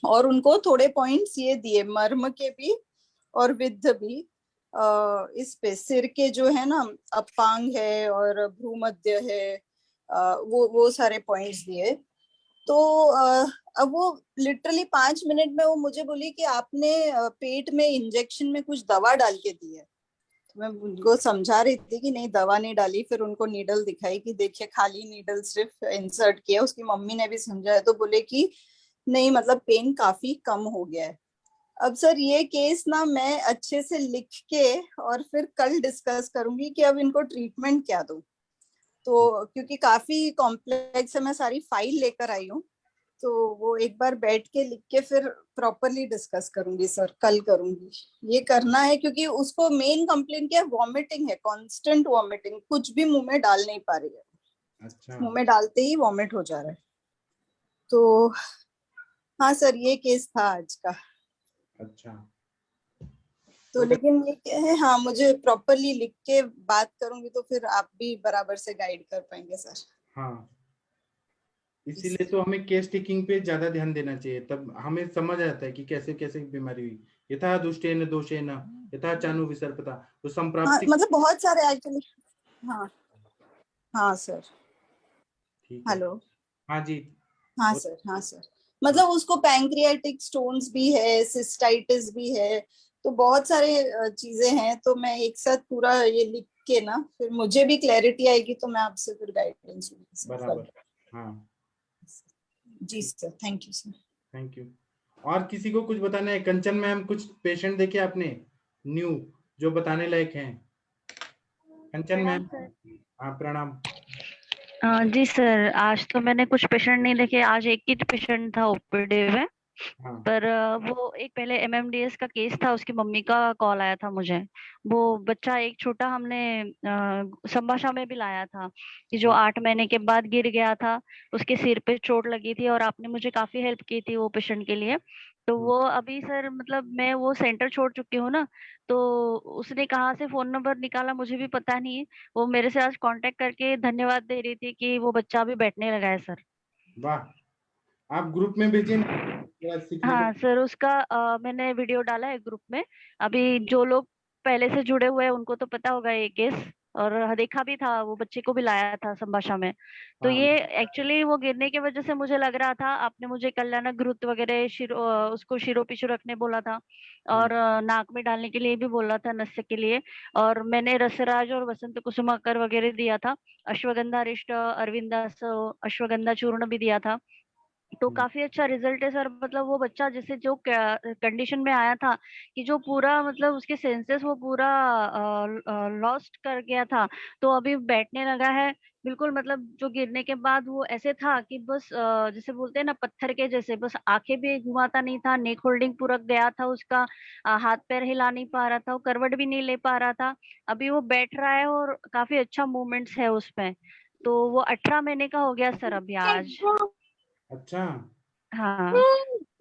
और उनको थोड़े पॉइंट्स ये दिए, मर्म के भी और विद्ध भी, इस पे सिर के जो है ना, अपांग है और भ्रूमध्य है, वो सारे पॉइंट्स दिए। तो अब वो लिटरली 5 मिनट में वो मुझे बोली कि आपने पेट में इंजेक्शन में कुछ दवा डाल के दी है। तो मैं उनको समझा रही थी कि नहीं दवा नहीं डाली, फिर उनको नीडल दिखाई कि देखिए खाली नीडल सिर्फ इंसर्ट किया। उसकी मम्मी ने भी समझाया, तो बोले कि नहीं मतलब पेन काफी कम हो गया है। अब सर ये केस ना मैं अच्छे से लिख के और फिर कल डिस्कस करूंगी कि अब इनको ट्रीटमेंट क्या दूं, तो क्योंकि काफी कॉम्प्लेक्स है, मैं सारी फाइल लेकर आई हूँ, तो वो एक बार बैठ के लिख के फिर प्रॉपरली डिस्कस करूंगी सर, कल करूंगी। ये करना है क्योंकि उसको मेन कंप्लेंट क्या है, वॉमिटिंग है, कांस्टेंट वॉमिटिंग, कुछ भी मुंह में डाल नहीं पा रही है। अच्छा। मुंह में डालते ही वॉमिट हो जा रहा है। तो हाँ सर ये केस था आज का। अच्छा। तो लेकिन ये है, हाँ मुझे प्रॉपरली लिख के बात करूंगी तो फिर आप भी बराबर से गाइड कर पाएंगे सर। हाँ, इसीलिए तो हमें केस टेकिंग पे ज्यादा ध्यान देना चाहिए, तब हमें समझ आता है कि कैसे कैसे बीमारी हुई। यथा दुष्टेन दोषेन यथा चानु विसर्पता, तो हाँ संप्राप्ति। मतलब बहुत सारे एक्चुअली। हाँ हाँ सर। ठीक है। हेलो। हाँ जी। हाँ सर, हाँ सर, मतलब उसको पैंक्रियाटिक स्टोन्स भी है, सिस्टाइटिस भी है, तो बहुत सारे चीजें हैं। तो मैं एक साथ पूरा ये लिख के ना, फिर मुझे भी क्लैरिटी आएगी तो मैं आपसे फिर गाइडेंस लूंगी। बराबर। हाँ जी sir, thank you sir. Thank you. और किसी को कुछ बताना है? कंचन मैम, कुछ पेशेंट देखे आपने न्यू जो बताने लायक हैं? कंचन मैम। हाँ प्रणाम। जी सर, आज तो मैंने कुछ पेशेंट नहीं देखे, आज एक ही पेशेंट था ओपीडी में। हाँ। पर वो एक पहले एमएमडीएस का केस था, उसकी मम्मी का कॉल आया था मुझे। वो बच्चा एक छोटा हमने संभाषा में भी लाया था कि जो 8 महीने के बाद गिर गया था, उसके सिर पे चोट लगी थी, और आपने मुझे काफी हेल्प की थी वो पेशेंट के लिए। तो वो अभी सर मतलब मैं वो सेंटर छोड़ चुकी हूँ ना, तो उसने कहाँ से फोन नंबर निकाला मुझे भी पता नहीं। वो मेरे से आज कांटेक्ट करके धन्यवाद दे रही थी कि वो बच्चा अभी बैठने लगा है सर। वाह, आप ग्रुप में भेजिए ना, सीखने हाँ को। सर, उसका मैंने वीडियो डाला है ग्रुप में। अभी जो लोग पहले से जुड़े हुए हैं उनको तो पता होगा ये केस, और देखा भी था, वो बच्चे को भी लाया था संभाषा में। तो हाँ। ये एक्चुअली वो गिरने की वजह से मुझे लग रहा था, आपने मुझे कल्याण घृत वगैरह उसको शिरो पिशु रखने बोला था, और नाक में डालने के लिए भी बोला था, नस्य के लिए। और मैंने रसराज और वसंत कुसुमाकर वगैरह दिया था, अश्वगंधा अरिष्ट, अरविंदास अश्वगंधा चूर्ण भी दिया था। तो काफी अच्छा रिजल्ट है सर। मतलब वो बच्चा जैसे जो कंडीशन में आया था कि जो पूरा मतलब उसके सेंसेस वो पूरा लॉस्ट कर गया था, तो अभी बैठने लगा है बिल्कुल। मतलब जो गिरने के बाद वो ऐसे था कि बस जैसे बोलते हैं ना पत्थर के जैसे, बस आंखें भी घुमाता नहीं था, नेक होल्डिंग पूरा गया था उसका, हाथ पैर हिला नहीं पा रहा था, वो करवट भी नहीं ले पा रहा था। अभी वो बैठ रहा है और काफी अच्छा मूवमेंट्स है उसमें। तो वो 18 महीने का हो गया सर अभी आज। अच्छा। हाँ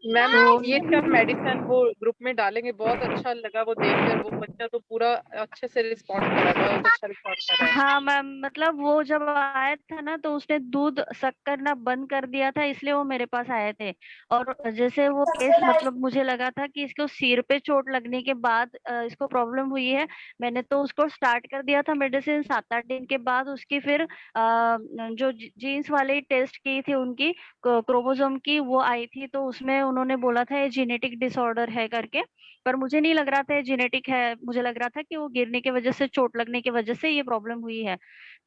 मैम तो ये सब मेडिसिन वो ग्रुप में डालेंगे, बहुत अच्छा लगा वो देखकर। वो बच्चा तो पूरा अच्छे से रिस्पॉन्ड करा, बहुत अच्छा रिस्पॉन्ड कर रहा है। हाँ मैम, मतलब वो जब आया था ना तो उसने दूध सक करना बंद कर दिया था, इसलिए वो मेरे पास आए थे। और जैसे वो केस, मतलब मुझे लगा था कि इसको सिर पे चोट लगने के बाद इसको प्रॉब्लम हुई है। मैंने तो उसको स्टार्ट कर दिया था मेडिसिन। 7-8 दिन के बाद उसकी फिर जो जीन्स वाली टेस्ट की थी उनकी, क्रोमोसोम की, वो आई थी। तो उसमें उन्होंने बोला था ये जेनेटिक डिसऑर्डर है करके। पर मुझे नहीं लग रहा था जेनेटिक है, मुझे लग रहा था कि वो गिरने की वजह से, चोट लगने की वजह से ये प्रॉब्लम हुई है।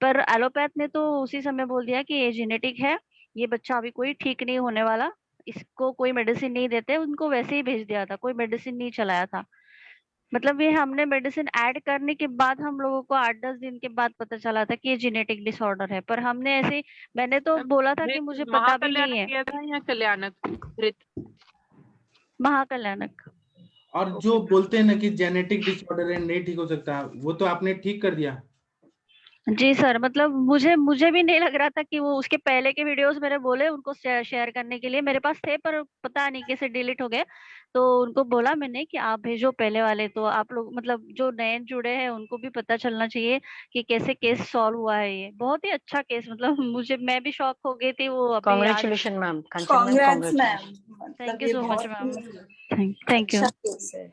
पर एलोपैथ ने तो उसी समय बोल दिया कि ये जेनेटिक है, ये बच्चा अभी कोई ठीक नहीं होने वाला, इसको कोई मेडिसिन नहीं देते। उनको वैसे ही भेज दिया था, कोई मेडिसिन नहीं चलाया था। मतलब ये हमने मेडिसिन ऐड करने के बाद हम लोगों को 8-10 दिन के बाद पता चला था कि ये जेनेटिक डिसऑर्डर है। पर हमने ऐसे, मैंने तो बोला था कि मुझे पता भी नहीं है। महाकल्याणक किया था या कल्याणक घृत? महाकल्याणक। और जो बोलते हैं ना कि जेनेटिक डिसऑर्डर है, नहीं ठीक हो सकता, वो तो आपने ठीक कर दिया। जी सर, मतलब मुझे भी नहीं लग रहा था कि वो, उसके पहले के वीडियोस मैंने बोले उनको शेयर करने के लिए, मेरे पास थे, पर पता नहीं कैसे डिलीट हो गए। तो उनको बोला मैंने कि आप भेजो पहले वाले, तो आप लोग, मतलब जो नए जुड़े हैं उनको भी पता चलना चाहिए कि कैसे केस सॉल्व हुआ है। ये बहुत ही अच्छा केस, मतलब मुझे, मैं भी शॉक हो गई थी वो अभी आज। कॉन्ग्रेचुलेशन मैम, कंचन मैम, कांग्रेट्स मैम, कॉन्ग्रेचुलेशन। मतलब थैंक यू ये सो मच बहुत मैम। He thank you. अच्छा केस है।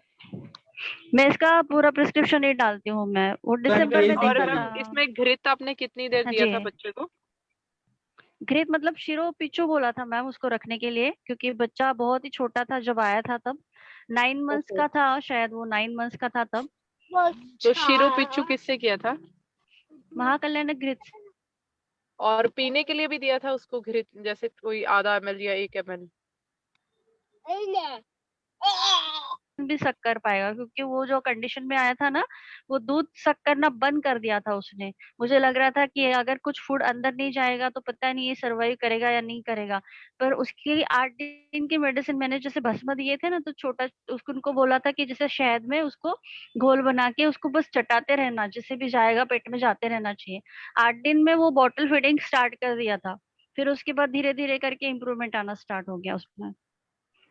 मैं इसका पूरा प्रिस्क्रिप्शन ही डालती हूँ। मैं वो दिसंबर में और देखा मैम था। इसमें घृत आपने कितनी देर हाँ दिया जी। था बच्चे को? घृत मतलब शिरो पिच्चू बोला था मैम उसको रखने के लिए, क्योंकि बच्चा बहुत ही छोटा था जब आया था तब। 9 मंथ्स का था शायद, वो 9 मंथ्स का था तब। तो शिरो पिच्चू किससे किया था? महाकल्याण घृत। और पीने के लिए भी दिया था उसको घृत, जैसे कोई आधा ml या 1 ml? भी सक कर पाएगा, क्योंकि वो जो कंडीशन में आया था ना, वो दूध सक करना बंद कर दिया था उसने। मुझे लग रहा था कि अगर कुछ फूड अंदर नहीं जाएगा तो पता नहीं ये सर्वाइव करेगा या नहीं करेगा। पर उसकी 8 दिन की मेडिसिन मैंने जैसे भस्म दिए थे ना, तो छोटा उसको, उनको बोला था कि जैसे शहद में उसको घोल बना के उसको बस चटाते रहना, जिससे भी जाएगा पेट में जाते रहना चाहिए। 8 दिन में वो बॉटल फीडिंग स्टार्ट कर दिया था। फिर उसके बाद धीरे धीरे करके इम्प्रूवमेंट आना स्टार्ट हो गया उसमें।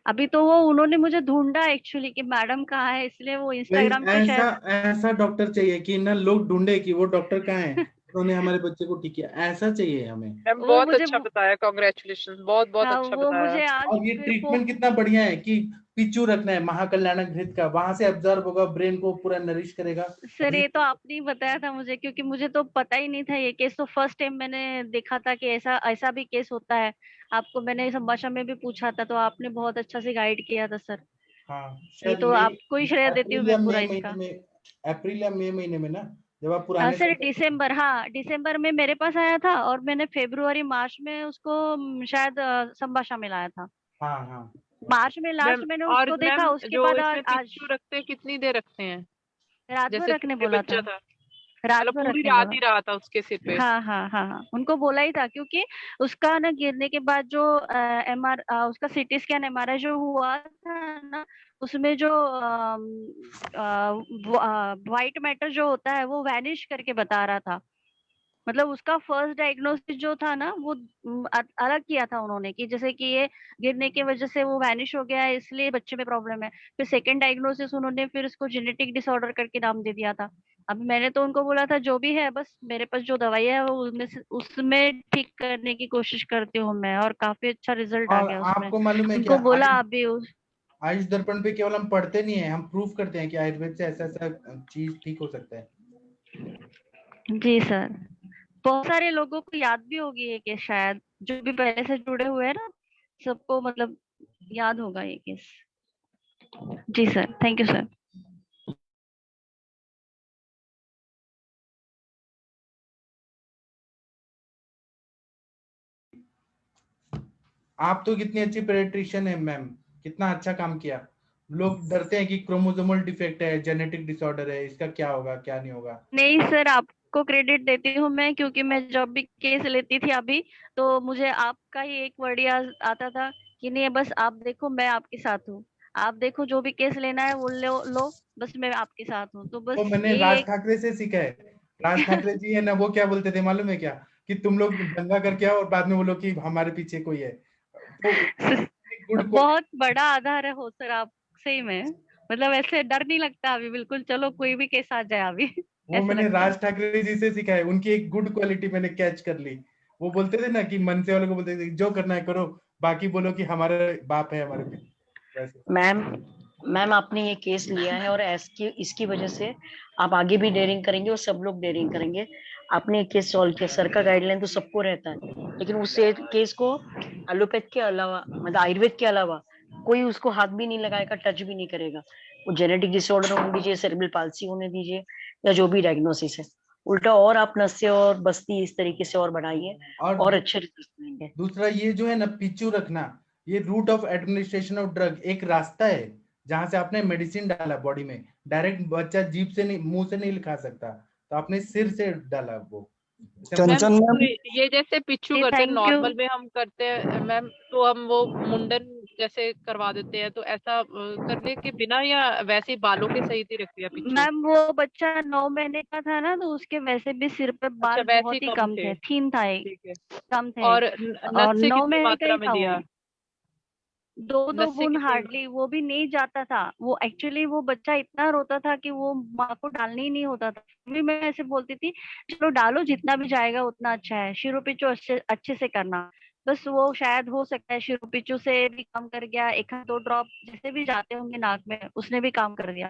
अभी तो वो उन्होंने मुझे ढूंढा एक्चुअली कि मैडम कहाँ है, इसलिए वो वही इंस्टाग्राम पे ऐसा शायद। ऐसा डॉक्टर चाहिए कि ना लोग ढूंढे कि वो डॉक्टर कहाँ है, उन्होंने हमारे बच्चे को ठीक किया, ऐसा चाहिए हमें। मैम वो बहुत मुझे अच्छा बताया, कॉन्ग्रेचुलेशन, बहुत बहुत हाँ, अच्छा वो बताया। मुझे आज और ये फिर ट्रीटमेंट कितना बढ़िया है कि पिच्चू रखना है महाकल्याण घृत का, वहां से अब्जॉर्ब होगा, ब्रेन को पूरा नरिश करेगा। सर ये तो आपने ही बताया था मुझे, क्योंकि मुझे तो पता ही नहीं था ये केस। तो फर्स्ट टाइम मैंने देखा था कि ऐसा ऐसा भी केस होता है। आपको मैंने संभाषा में भी पूछा था, तो आपने बहुत अच्छा से गाइड किया था सर। हाँ, ये शायद तो मई, आपको ही श्रेय देती हूँ अप्रैल मैं या पूरा मई महीने इसका। में, अप्रैल या मई महीने में ना, जब आप पुराने सर साल दिसंबर, हाँ दिसंबर में मेरे पास आया था, और मैंने फरवरी मार्च में उसको शायद संभाषा में लाया था। हाँ हाँ मार्च में लास्ट मैम मैंने और उसको मैम देखा, उसके जो बाद इसमें आज पिच्चू रखते हैं कितनी देर रखते हैं? रात भर जैसे रखने छोटे बोला बच्चा था। था, रात मतलब भर पूरी रखने रात बोला। ही रहा था उसके सिर पे? हाँ हाँ हाँ हाँ, उनको बोला ही था, क्योंकि उसका ना गिरने के बाद जो उसका सीटी स्कैन एमआरआई जो हुआ था ना, उसमें जो व्हाइट मैटर जो होता है वो वैनिश करके बता रहा था। मतलब उसका फर्स्ट डायग्नोसिस जो था ना, वो अलग किया था उन्होंने, कि जैसे कि ये गिरने की वजह से वो वैनिश हो गया है, इसलिए बच्चे में प्रॉब्लम है। फिर सेकंड डायग्नोसिस उन्होंने फिर इसको जेनेटिक डिसऑर्डर करके नाम दे दिया था। अब मैंने तो उनको बोला था जो भी है, बस मेरे पास जो दवाई है वो उसमें ठीक करने की कोशिश करती हूँ मैं, और काफी अच्छा रिजल्ट आ और गया उसमें। आपको मालूम है उनको क्या, बोला अभी आयुष दर्पण पे केवल हम पढ़ते नहीं है, हम प्रूफ करते हैं कि आयुर्वेद से ऐसा ऐसा चीज ठीक हो सकता है। जी सर, बहुत सारे लोगों को याद भी होगी ये केस, शायद जो भी पहले से जुड़े हुए हैं ना, सबको मतलब याद होगा ये केस। जी सर, थैंक यू सर। आप तो कितनी अच्छी पेडिट्रिशियन है मैम, कितना अच्छा काम किया। लोग डरते हैं कि क्रोमोसोमल डिफेक्ट है, जेनेटिक डिसऑर्डर है, इसका क्या होगा क्या नहीं होगा। नहीं सर, आपको क्रेडिट देती हूँ मैं, क्योंकि मैं जब भी केस लेती थी अभी, तो मुझे आपका ही एक वर्ड याद आता था कि नहीं बस आप देखो मैं आपके साथ हूँ। आप देखो जो भी केस लेना है वो लो, बस मैं आपके साथ हूँ। तो वो बस मैंने यही राज एक ठाकरे से सीखा है। राज ठाकरे जी है ना, वो क्या बोलते थे मालूम है क्या, कि तुम लोग दंगा करके आओ और बाद में बोलो कि हमारे पीछे कोई है। तो एक बहुत बड़ा आधार है हो सर आप, सही में मतलब ऐसे डर नहीं लगता अभी बिल्कुल, चलो कोई भी केस आ जाए अभी वो ऐसे मैंने लगता है। राज ठाकरे जी से सीखा है, उनकी एक गुड क्वालिटी मैंने कैच कर ली। वो बोलते थे ना कि मन से वालों को बोलते थे जो करना है करो, बाकी बोलो कि हमारे बाप है हमारे पे। वैसे मैम आपने ये केस लिया है और इसकी वजह से आप आगे भी डेयरिंग करेंगे और सब लोग डेयरिंग करेंगे। आपने ये केस सॉल्व किया, सर का गाइडलाइन तो सबको रहता है, लेकिन उस केस को एलोपैथ के अलावा मतलब आयुर्वेद के अलावा कोई उसको हाथ भी नहीं लगाएगा, टच भी नहीं करेगा। वो जेनेटिक डिसऑर्डर होने दीजिए, सेरेब्रल पाल्सी होने दीजिए या जो भी डायग्नोसिस है, उल्टा और आप नसें और बस्ती इस तरीके से और बढ़ाइए और अच्छे रिजल्ट मिलेंगे। दूसरा ये जो है ना पिच्चू रखना, ये route of administration of drug एक रास्ता है जहां से आपने मेडिसिन डाला बॉडी में, डायरेक्ट बच्चा जीभ से नहीं, मुंह से नहीं खा सकता, तो आपने सिर से डाला वो। मैम तो ये जैसे पिच्चू जी, करते हैं, thank you. नॉर्मल में हम करते हैं मैम, तो हम वो मुंडन जैसे करवा देते हैं, तो ऐसा करने के बिना या वैसे ही बालों के सहित ही रख दिया पिच्चू? मैम वो बच्चा 9 महीने का था ना, तो उसके वैसे भी सिर पे अच्छा बाल वैसे बहुत ही ही कम कम थे, थे, थीन था, ठीक है। कम थे। और और नस से 9 कितनी महीने का मात्रा ही में था दिया? वो, दो नस से बूंद कितनी? हार्डली, वो भी नहीं जाता था वो। एक्चुअली वो बच्चा इतना रोता था कि वो माँ को डालने ही नहीं होता था। भी मैं ऐसे बोलती थी चलो डालो, जितना भी जाएगा उतना अच्छा है, शिरोपिचो अच्छे से करना। बस वो शायद हो सकता है शिरोपिचो से भी काम कर गया, 1-2 ड्रॉप जैसे भी जाते होंगे नाक में, उसने भी काम कर दिया।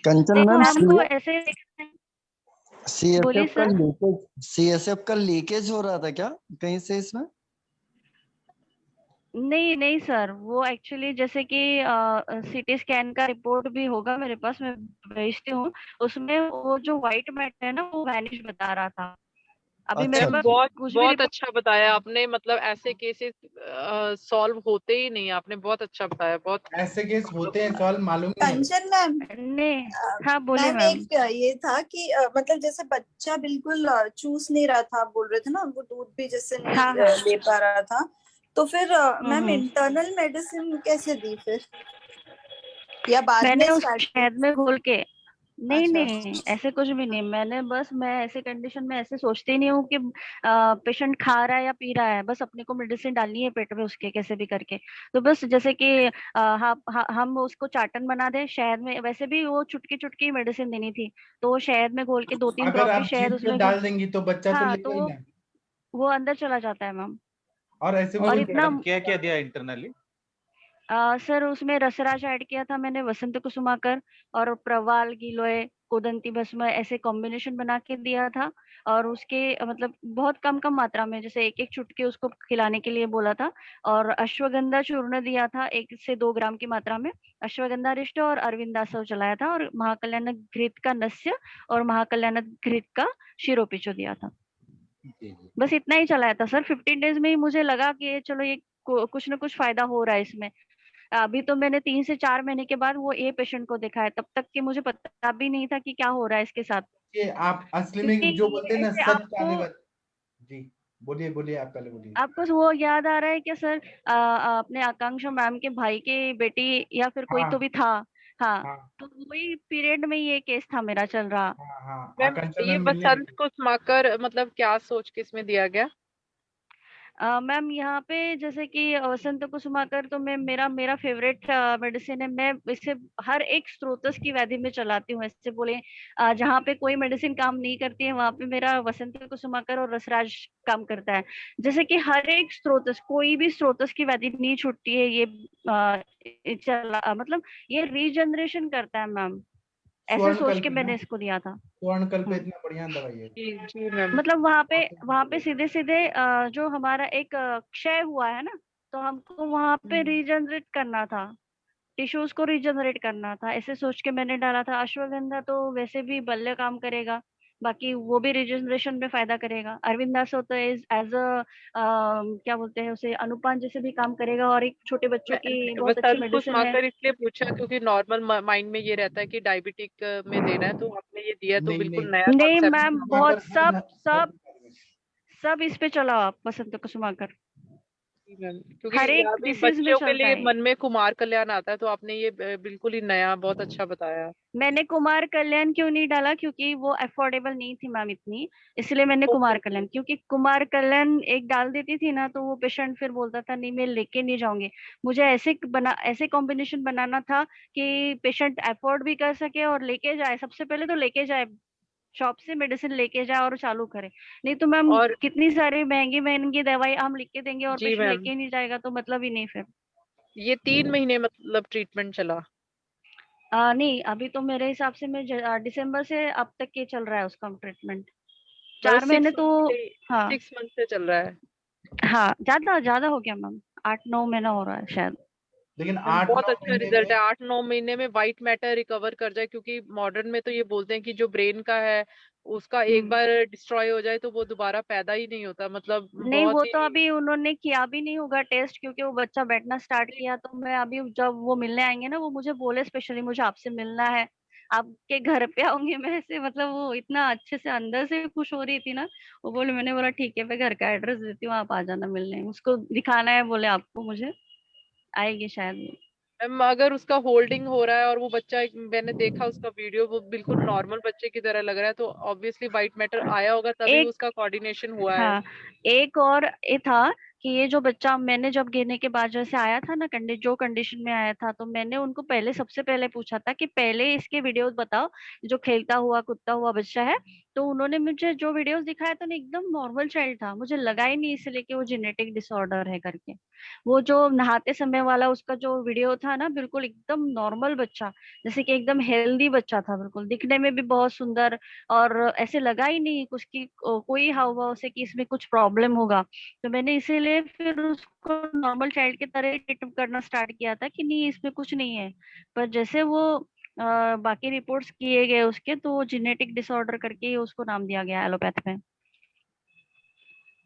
कंचन देखो मैम, हमको ऐसे बोलिए सीएसएफ का सर। सीएसएफ का लीकेज हो रहा था क्या कहीं से इसमें? नहीं नहीं सर, वो एक्चुअली जैसे कि सीटी स्कैन का रिपोर्ट भी होगा मेरे पास, मैं भेजती हूँ। उसमें वो जो व्हाइट मैटर है ना, वो वैनिश बता रहा था। अभी मेरे अच्छा मैम पास बहुत कुछ भी बहुत अच्छा बताया आपने, मतलब ऐसे केसेस सॉल्व होते ही नहीं, आपने बहुत अच्छा बताया, बहुत ऐसे केस होते हैं सॉल्व, मालूम नहीं है। कंचन मैम, नहीं, हाँ बोलिए मैम मैम। एक ये था कि मतलब जैसे बच्चा बिल्कुल चूस नहीं रहा था, आप बोल रहे थे ना, वो दूध भी जैसे नहीं हाँ हाँ। ले पा रहा था, तो फिर मैम हम्म। इंटरनल मेडिसिन कैसे दी फिर, या बाद मैंने में उसको स्टार्ट की? शहद में घोल के, नहीं अच्छा नहीं ऐसे कुछ भी नहीं, मैंने बस, मैं ऐसे कंडीशन में ऐसे सोचती ही नहीं हूँ कि पेशेंट खा रहा है या पी रहा है, बस अपने को मेडिसिन डालनी है पेट में उसके कैसे भी करके। तो बस जैसे कि हम उसको चाटन बना दे शहद में, वैसे भी वो चुटकी चुटकी मेडिसिन देनी थी, तो वो शहद में घोल के 2-3 अगर ड्रॉप भी आप शहद जीभ पे उसमें डाल देंगी तो बच्चा तो हाँ, लेगा तो ही ना। वो अंदर चला जाता है मैम। और ऐसे और वो इतना क्या क्या दिया इंटरनली? सर उसमें रसराज ऐड किया था मैंने, वसंत कुसुमाकर और प्रवाल गिलोय कोदंती भस्म ऐसे कॉम्बिनेशन बना के दिया था। और उसके मतलब बहुत कम कम मात्रा में, जैसे 1-1 चुटकी उसको खिलाने के लिए बोला था। और अश्वगंधा चूर्ण दिया था 1 से 2 ग्राम की मात्रा में। अश्वगंधा रिष्ट और अरविंदासव चलाया था, और महाकल्याण घृत का नस्य और महाकल्याण घृत का शिरोपिचो दिया था। बस इतना ही चलाया था सर। 15 डेज में ही मुझे लगा कि चलो ये कुछ ना कुछ फायदा हो रहा है इसमें। अभी तो मैंने 3 से 4 महीने के बाद वो ए पेशेंट को देखा है, तब तक कि मुझे पता भी नहीं था कि क्या हो रहा है इसके साथ। कि आप असली क्योंकि में जो बोलते हैं ना ऐसे सच आपको पाने वाले। जी बोलिए बोलिए, आप पहले बोलिए। आपको वो याद आ रहा है क्या सर, अपने आकांक्षा मैम के भाई की बेटी या फिर कोई हाँ तो भी था। हाँ, हाँ तो वही पीरियड में ये केस था मेरा चल रहा। हाँ हाँ, मैम आकांक्षा ये मैम मिलने बसंत कुसुमाकर मतलब क्या सोच के इसमें दिया गया? मैम यहाँ पे जैसे कि वसंत कुसुमाकर तो मैं मेरा मेरा फेवरेट मेडिसिन है। मैं इसे हर एक स्रोतस की व्याधि में चलाती हूँ। ऐसे बोले जहाँ पे कोई मेडिसिन काम नहीं करती है, वहां पे मेरा वसंत कुसुमाकर और रसराज काम करता है। जैसे कि हर एक स्रोतस, कोई भी स्रोतस की व्याधि नहीं छूटती है ये मतलब ये रीजनरेशन करता है मैम। ऐसे स्वर्ण सोच कल्प के है ना, मैंने इसको दिया था। स्वर्ण कल्प इतना बढ़िया दवाई है। जी जी मैम। मतलब वहां पे सीधे सीधे जो हमारा एक क्षय हुआ है ना, तो हमको वहां पे रीजनरेट करना था, टिश्यूज को रीजनरेट करना था। ऐसे सोच के मैंने डाला था। अश्वगंधा तो वैसे भी बल्य काम करेगा, बाकी वो भी रीजनरेशन में फायदा करेगा। अरविंदास होता है एज अ क्या बोलते हैं उसे, अनुपान जैसे भी काम करेगा, और एक छोटे बच्चों की बहुत अच्छी वसंत मेडिसिन है। कुसुमाकर इसलिए पूछा क्योंकि नॉर्मल माइंड में ये रहता है कि डायबिटिक में देना है, तो आपने ये दिया तो नहीं बिल्कुल नहीं, नया नहीं कॉन्सेप्ट मैम, था। बहुत हर सब हर सब सब इस पे चला वसंत कुसुमाकर। जी मैम, हर क्योंकि एक अभी डिसीज में बच्चों के चलता लिए है। मन में कुमार कल्याण आता है, तो आपने ये बिल्कुल ही नया बहुत अच्छा बताया। मैंने कुमार कल्याण क्यों नहीं डाला, क्योंकि वो अफोर्डेबल नहीं थी मैम इतनी, इसलिए मैंने कुमार कल्याण, क्योंकि कुमार कल्याण एक डाल देती थी ना तो वो पेशेंट फिर बोलता था नहीं मैं लेके नहीं जाऊंगी। मुझे ऐसे कॉम्बिनेशन बनाना था कि पेशेंट अफोर्ड भी कर सके और लेके जाए, सबसे पहले तो लेके जाए, शॉप से मेडिसिन लेके जाए और चालू करे। नहीं तो मैम और कितनी सारी महंगी महंगी दवाई हम लिख के देंगे और जी पेशेंट मैम, लेके ही नहीं जाएगा तो मतलब ही नहीं फिर। ये 3 महीने मतलब ट्रीटमेंट चला? नहीं, अभी तो मेरे हिसाब से मैं दिसंबर से अब तक के चल रहा है उसका ट्रीटमेंट, 4 महीने तो। हाँ 6 मंथ से चल रहा है। हाँ, ज्यादा ज्यादा हो गया मैम, 8-9 महीना हो रहा है शायद। लेकिन मैम 8-9 बहुत अच्छा महीने रिजल्ट में है, 8-9 महीने में व्हाइट मैटर रिकवर कर जाए, क्योंकि मॉडर्न में तो ये बोलते हैं कि जो ब्रेन का है उसका एक बार डिस्ट्रॉय हो जाए तो वो दोबारा पैदा ही नहीं होता, मतलब नहीं, वो बहुत तो ही। अभी उन्होंने किया भी नहीं होगा टेस्ट, क्योंकि वो बच्चा बैठना स्टार्ट किया तो मैं अभी जब वो मिलने आएंगे ना वो मुझे बोले स्पेशली मुझे आपसे मिलना है, आपके घर पे आऊंगी मैं, ऐसे मतलब वो इतना अच्छे से अंदर से खुश हो रही थी ना। वो बोले, मैंने बोला ठीक है मैं घर का एड्रेस देती हूँ, आप आ जाना मिलने, उसको दिखाना है बोले आपको, मुझे आएगी शायद। मैम अगर उसका होल्डिंग हो रहा है और वो बच्चा मैंने देखा उसका वीडियो, वो बिल्कुल नॉर्मल बच्चे की तरह लग रहा है, तो ऑब्वियसली व्हाइट मैटर आया होगा तभी एक उसका कोऑर्डिनेशन हुआ है। हाँ, एक और ये था कि ये जो बच्चा मैंने जब गिरने के बाद जैसे आया था ना, जो कंडीशन में आया था, तो मैंने उनको पहले सबसे पहले पूछा था कि पहले इसके वीडियोस बताओ, जो खेलता हुआ कूदता हुआ बच्चा है। तो उन्होंने मुझे जो वीडियोस दिखाया था ना एकदम नॉर्मल चाइल्ड था, मुझे लगा ही नहीं इसलिए कि वो जेनेटिक डिसऑर्डर है करके। वो जो नहाते समय वाला उसका जो वीडियो था ना, बिल्कुल एकदम नॉर्मल बच्चा, जैसे कि एकदम हेल्दी बच्चा था, बिल्कुल दिखने में भी बहुत सुंदर, और ऐसे लगा ही नहीं कुछ की कोई हाव भाव से कि इसमें कुछ प्रॉब्लम होगा। तो मैंने इसीलिए फिर उसको नॉर्मल चाइल्ड की तरह ट्रीट करना स्टार्ट किया था कि नहीं इसमें कुछ नहीं है। पर जैसे वो बाकी रिपोर्ट्स किए गए उसके, तो जेनेटिक डिसऑर्डर करके ही उसको नाम दिया गया एलोपैथ में।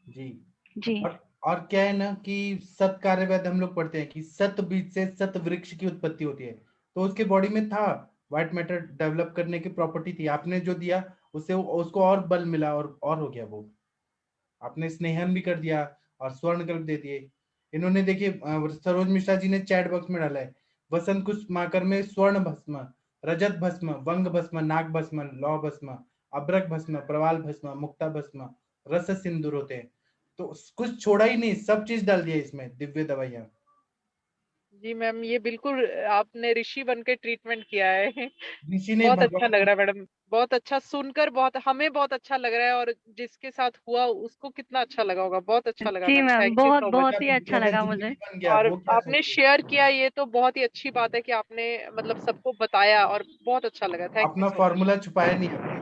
जी। जी और क्या है ना कि सत कार्यवेद हम लोग पढ़ते हैं कि सत बीज से सत वृक्ष की उत्पत्ति होती है, तो उसके बॉडी में था व्हाइट मैटर डेवलप करने की प्रॉपर्टी थी, आपने जो दिया उससे उसको और बल मिला और हो गया वो, आपने स्नेहन भी कर दिया और स्वर्ण कल्प दे दिए। इन्होंने देखिए सरोज मिश्रा जी ने चैट बॉक्स में डाला है, वसंत कुसुमाकर में स्वर्ण भस्म, रजत भस्म, वंग भस्म, नाग भस्म, लौ भस्म, अब्रक भस्म, प्रवाल भस्म, मुक्ता भस्म, रस सिंदूर होते हैं। तो कुछ छोड़ा ही नहीं, सब चीज डाल दिया इसमें, दिव्य दवाइयां। जी मैम, ये बिल्कुल आपने ऋषि बन के ट्रीटमेंट किया है। ऋषि ने बहुत अच्छा भगवान लग रहा है मैडम, बहुत अच्छा सुनकर, बहुत हमें बहुत अच्छा लग रहा है, और जिसके साथ हुआ उसको कितना अच्छा लगा होगा, बहुत अच्छा लगा जी मैम, मैम, थैंक यू बहुत सो मच। बहुत ही अच्छा का लगा जिंदगी मुझे। बन गया, और वो क्या आपने सोचिए। शेयर किया ये तो बहुत ही अच्छी बात है कि आपने मतलब सबको बताया, और बहुत अच्छा लगा, थैंक यू अपना सो मच। फॉर्मूला छुपाया नहीं आपने।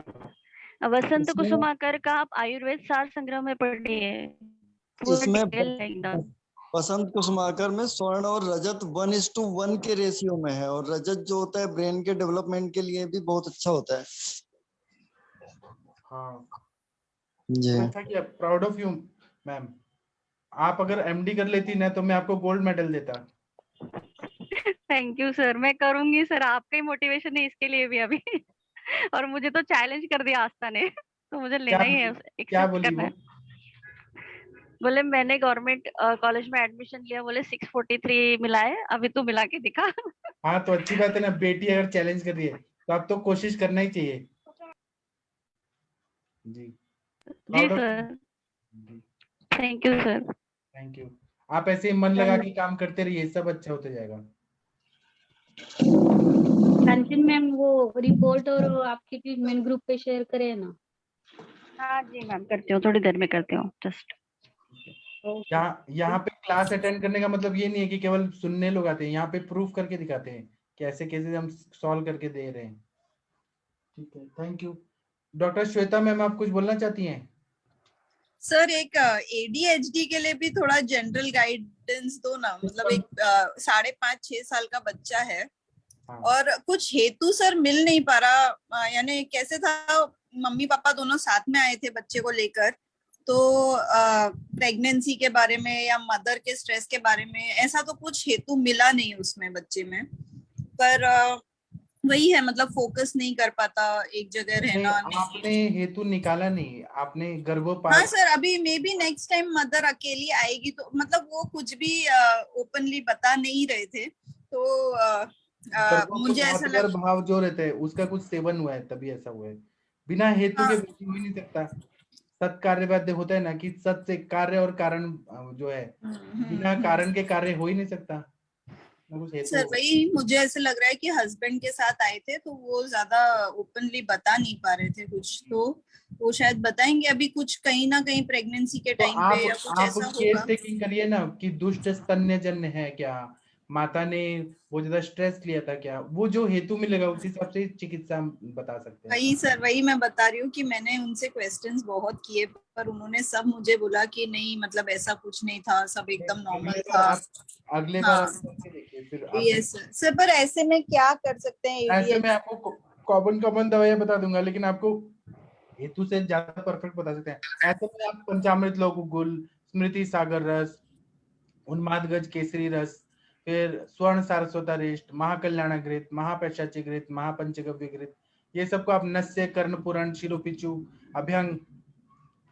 वसंत इसमें कुसुमाकर का आप आयुर्वेद सार संग्रह में पढ़िए, पूरा इसमें डिटेल है एकदम। वसंत कुसुमाकर में स्वर्ण और रजत 1:1 के रेशियो में है, और रजत जो होता है ब्रेन के डेवलपमेंट के लिए भी बहुत अच्छा होता है। हाँ जी अच्छा किया, प्राउड ऑफ यू मैम। आप अगर एमडी कर लेती ना तो मैं आपको गोल्ड मेडल देता। थैंक यू सर, मैं करूंगी सर, आपका ही मोटिवेशन है इसके लिए भी अभी। और मुझे तो चैलेंज कर दिया आस्था ने, तो मुझे क्या लेना ही है, क्या एक्सेप्ट बोली करना वो? है। बोले मैंने गवर्नमेंट कॉलेज में एडमिशन लिया, बोले 643 मिला है, अभी तू मिला के दिखा। हाँ तो अच्छी बात है ना, बेटी अगर चैलेंज कर रही है तो आप तो कोशिश करना ही चाहिए। जी जी proud of sir, thank you sir. Thank you. आप ऐसे ही मन लगा के काम करते रहिए, सब अच्छा होते जाएगा। कंचन मैम वो रिपोर्ट और आपकी ट्रीटमेंट ग्रुप पे शेयर करें ना। हाँ जी मैम, करती हूँ, थोड़ी देर में करती हूँ जस्ट। यहाँ पे क्लास अटेंड करने का मतलब ये नहीं है कि केवल सुनने लोग आते हैं, यहाँ पे प्रूफ करके दिखाते हैं कि ऐसे केसेस हम सॉल्व करके दे रहे हैं। ठीक है, thank you. Doctor Shweta ma'am, आप कुछ बोलना चाहती हैं? सर एक ADHD के लिए भी थोड़ा जनरल गाइडेंस दो ना, मतलब एक 5.5-6 साल का बच्चा है और कुछ हेतु सर मिल नहीं पा रहा, यानी कैसे था, मम्मी पापा दोनों साथ में आए थे बच्चे को लेकर, तो प्रेगनेंसी के बारे में या मदर के स्ट्रेस के बारे में ऐसा तो कुछ हेतु मिला नहीं उसमें बच्चे में, पर वही है, मतलब फोकस नहीं कर पाता, एक जगह रहना आपने नहीं। हेतु निकाला नहीं, आपने हाँ गर्भपात। सर, अभी may be next time mother अकेली आएगी तो, मतलब वो कुछ भी ओपनली बता नहीं रहे थे, तो मुझे ऐसा लग, भाव जो रहते हैं उसका कुछ सेवन हुआ है तभी ऐसा हुआ है, बिना हेतु के हाँ। हो ही नहीं सकता। सत्कार्य बाध्य होता है ना कि सत से कार्य और कारण जो है, बिना कारण के कार्य हो ही नहीं सकता। सर वही मुझे ऐसे लग रहा है कि हस्बैंड के साथ आए थे तो वो ज्यादा ओपनली बता नहीं पा रहे थे कुछ, तो वो शायद बताएंगे अभी कुछ कहीं ना कहीं प्रेगनेंसी के टाइम पे या कुछ आप ऐसा केस होगा। टेकिंग करिए ना कि दुष्ट स्तन्यजन्य है क्या, माता ने वो ज्यादा स्ट्रेस लिया था क्या, वो जो हेतु मिलेगा उस हिसाब से चिकित्सा बता सकते हैं। वही सर, वही मैं बता रही हूँ कि मैंने उनसे क्वेश्चंस बहुत किए पर उन्होंने सब मुझे बोला कि नहीं, मतलब ऐसा कुछ नहीं था, सब एकदम नॉर्मल था। अगले बार हाँ देखिए फिर यस सर, पर ऐसे में क्या कर सकते हैं? ऐसे में आपको कॉमन दवाइयां बता दूंगा, लेकिन आपको हेतु से ज्यादा परफेक्ट बता सकते हैं। ऐसे में आप पंचामृत लघु गुल, स्मृति सागर रस, उन्माद गज केसरी रस, फिर स्वर्ण सारस्वता रिष्ट, महाकल्याण घृत, महापैशाची घृत, महापंचगव्य घृत, ये सबको आप नस्य, कर्ण पुराण, शिरोपिचु, अभ्यंग,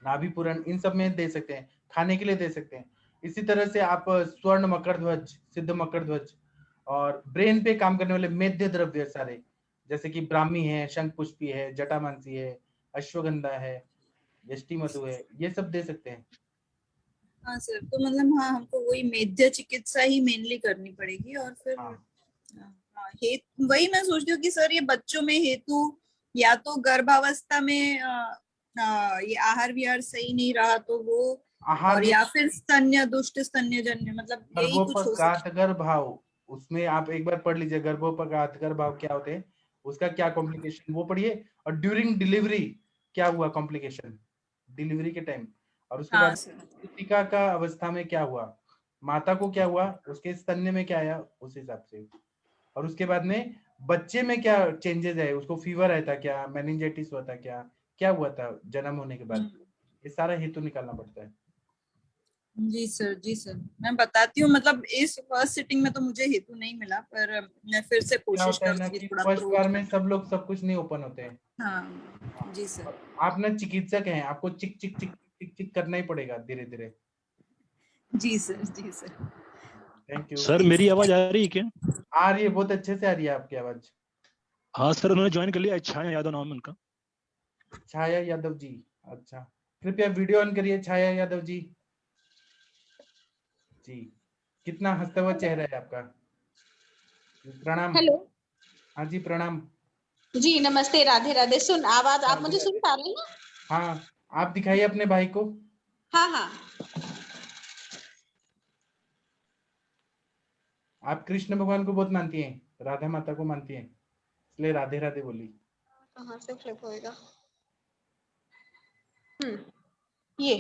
नाभि पुराण, इन सब में दे सकते हैं, खाने के लिए दे सकते हैं। इसी तरह से आप स्वर्ण मकर ध्वज, सिद्ध मकर ध्वज, और ब्रेन पे काम करने वाले मेद्य द्रव्य सारे, जैसे कि ब्राह्मी है, शंख पुष्पी है, जटामांसी है, अश्वगंधा है, यष्टि मधु है, ये सब दे सकते हैं। हाँ सर, तो मतलब हाँ, हमको वही मेद्य चिकित्सा ही मेनली करनी पड़ेगी। और फिर हेतु, वही मैं सोचती हूँ कि सर ये बच्चों में हेतु या तो गर्भावस्था में ये आहार विहार सही नहीं रहा तो वो, और या फिर स्तन्य, दुष्ट स्तन्यजन्य, मतलब यही कुछ हो सकता है। गर्भाव, उसमें आप एक बार पढ़ लीजिए गर्भोपघात गर्भाव क्या होते हैं, उसका क्या कॉम्प्लिकेशन वो पढ़िए, और ड्यूरिंग डिलीवरी क्या हुआ कॉम्प्लिकेशन डिलीवरी के टाइम, और उसके बाद टीका का अवस्था में क्या हुआ, माता को क्या हुआ, उसके स्तन्य में क्या आया उस हिसाब से, और उसके बाद में बच्चे में क्या चेंजेस है, उसको फीवर आया था क्या, मेनिंजाइटिस हुआ था क्या, क्या हुआ था जन्म होने के बाद, ये सारा हेतु निकालना पड़ता है। जी सर, जी सर, मैं बताती हूँ। मतलब इस फर्स्ट सिटिंग में तो मुझे हेतु नहीं मिला, पर मैं फिर से कोशिश करूंगी थोड़ा फर्स्ट बार में सब लोग सब कुछ नहीं ओपन होते हैं। हाँ जी सर। आप ना चिकित्सक हैं, आपको चिक चिक चिक चिक चिक करना ही पड़ेगा धीरे धीरे। जी सर, जी सर, थैंक यू। सर मेरी आवाज आ रही है क्या? आ रही है, बहुत अच्छे से आ रही है आपकी आवाज। हाँ सर, उन्होंने ज्वाइन कर लिया, छाया यादव नाम है उनका। छाया यादव जी, अच्छा, कृपया वीडियो ऑन करिए छाया यादव जी। जी, कितना हंसता हुआ चेहरा है आपका। प्रणाम। हेलो। हाँ जी प्रणाम। जी नमस्ते, राधे राधे। सुन आवाज आप मुझे सुन पा रहे हैं? हाँ, आप दिखाइए अपने भाई को। हाँ हाँ। आप कृष्ण भगवान को बहुत मानती हैं, राधा माता को मानती हैं, इसलिए राधे राधे बोली। कहाँ से फ्लिप होएगा? ये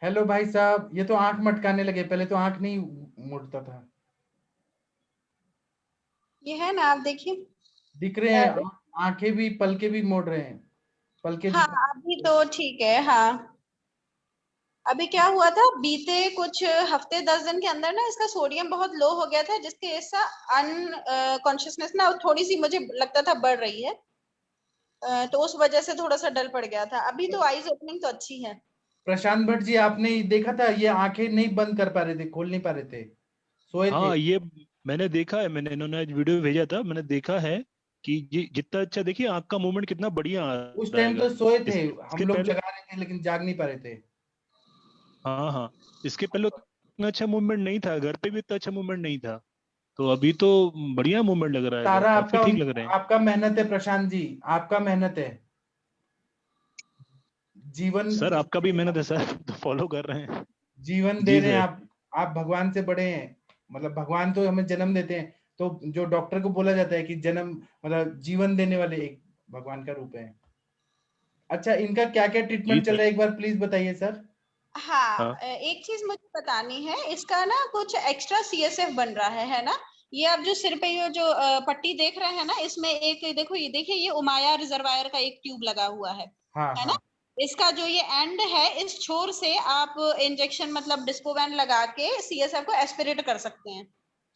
हेलो भाई साहब, ये तो आंख मटकाने लगे, पहले तो आंख नहीं मुड़ता था। ये है ना, आप देखिए दिख रहे हैं, आंखें भी पलके भी मोड़ रहे हैं, पलके। हाँ अभी तो ठीक है। हाँ अभी क्या हुआ था, बीते कुछ हफ्ते 10 दिन के अंदर ना इसका सोडियम बहुत लो हो गया था, जिसके ऐसा अनकॉन्शियसनेस ना थोड़ी सी मुझे लगता था बढ़ रही है, तो उस वजह से थोड़ा सा डल पड़ गया था। अभी तो आईज ओपनिंग तो अच्छी है। प्रशांत भट्ट जी, आपने देखा था ये आंखें नहीं बंद कर पा रहे थे, खोल नहीं पा रहे थे, सोए थे। हाँ ये मैंने देखा है, मैंने इन्होंने वीडियो भेजा था, मैंने देखा है कि जितना अच्छा देखिए आंख का मूवमेंट कितना बढ़िया आ उस टाइम तो सोए थे, हम लोग पहले, जगा रहे थे लेकिन जाग नहीं पा रहे थे। हाँ हाँ, इसके पहले उतना अच्छा मूवमेंट नहीं था, घर पे भी इतना अच्छा मूवमेंट नहीं था, तो अभी तो बढ़िया मूवमेंट लग रहा है, सारा काफी ठीक लग रहे हैं। आपका मेहनत है प्रशांत जी, आपका मेहनत है, जीवन सर आपका भी मेहनत है सर, तो फॉलो कर रहे हैं, जीवन दे रहे हैं आप भगवान से बड़े हैं, मतलब भगवान तो हमें जन्म देते हैं, तो जो डॉक्टर को बोला जाता है कि जन्म मतलब जीवन देने वाले एक भगवान का रूप है। अच्छा, इनका क्या क्या ट्रीटमेंट चल रहा है एक बार प्लीज बताइए सर। हाँ, एक चीज मुझे बतानी है, इसका ना कुछ एक्स्ट्रा CSF बन रहा है ना। ये आप जो सिर पे ये जो पट्टी देख रहे हैं ना, इसमें एक देखो, ये देखिए, ये उमाया रिजर्वायर का एक ट्यूब लगा हुआ है ना। इसका जो ये एंड है, इस छोर से आप इंजेक्शन मतलब डिस्पोवैन लगा के CSF को एस्पिरेट कर सकते हैं,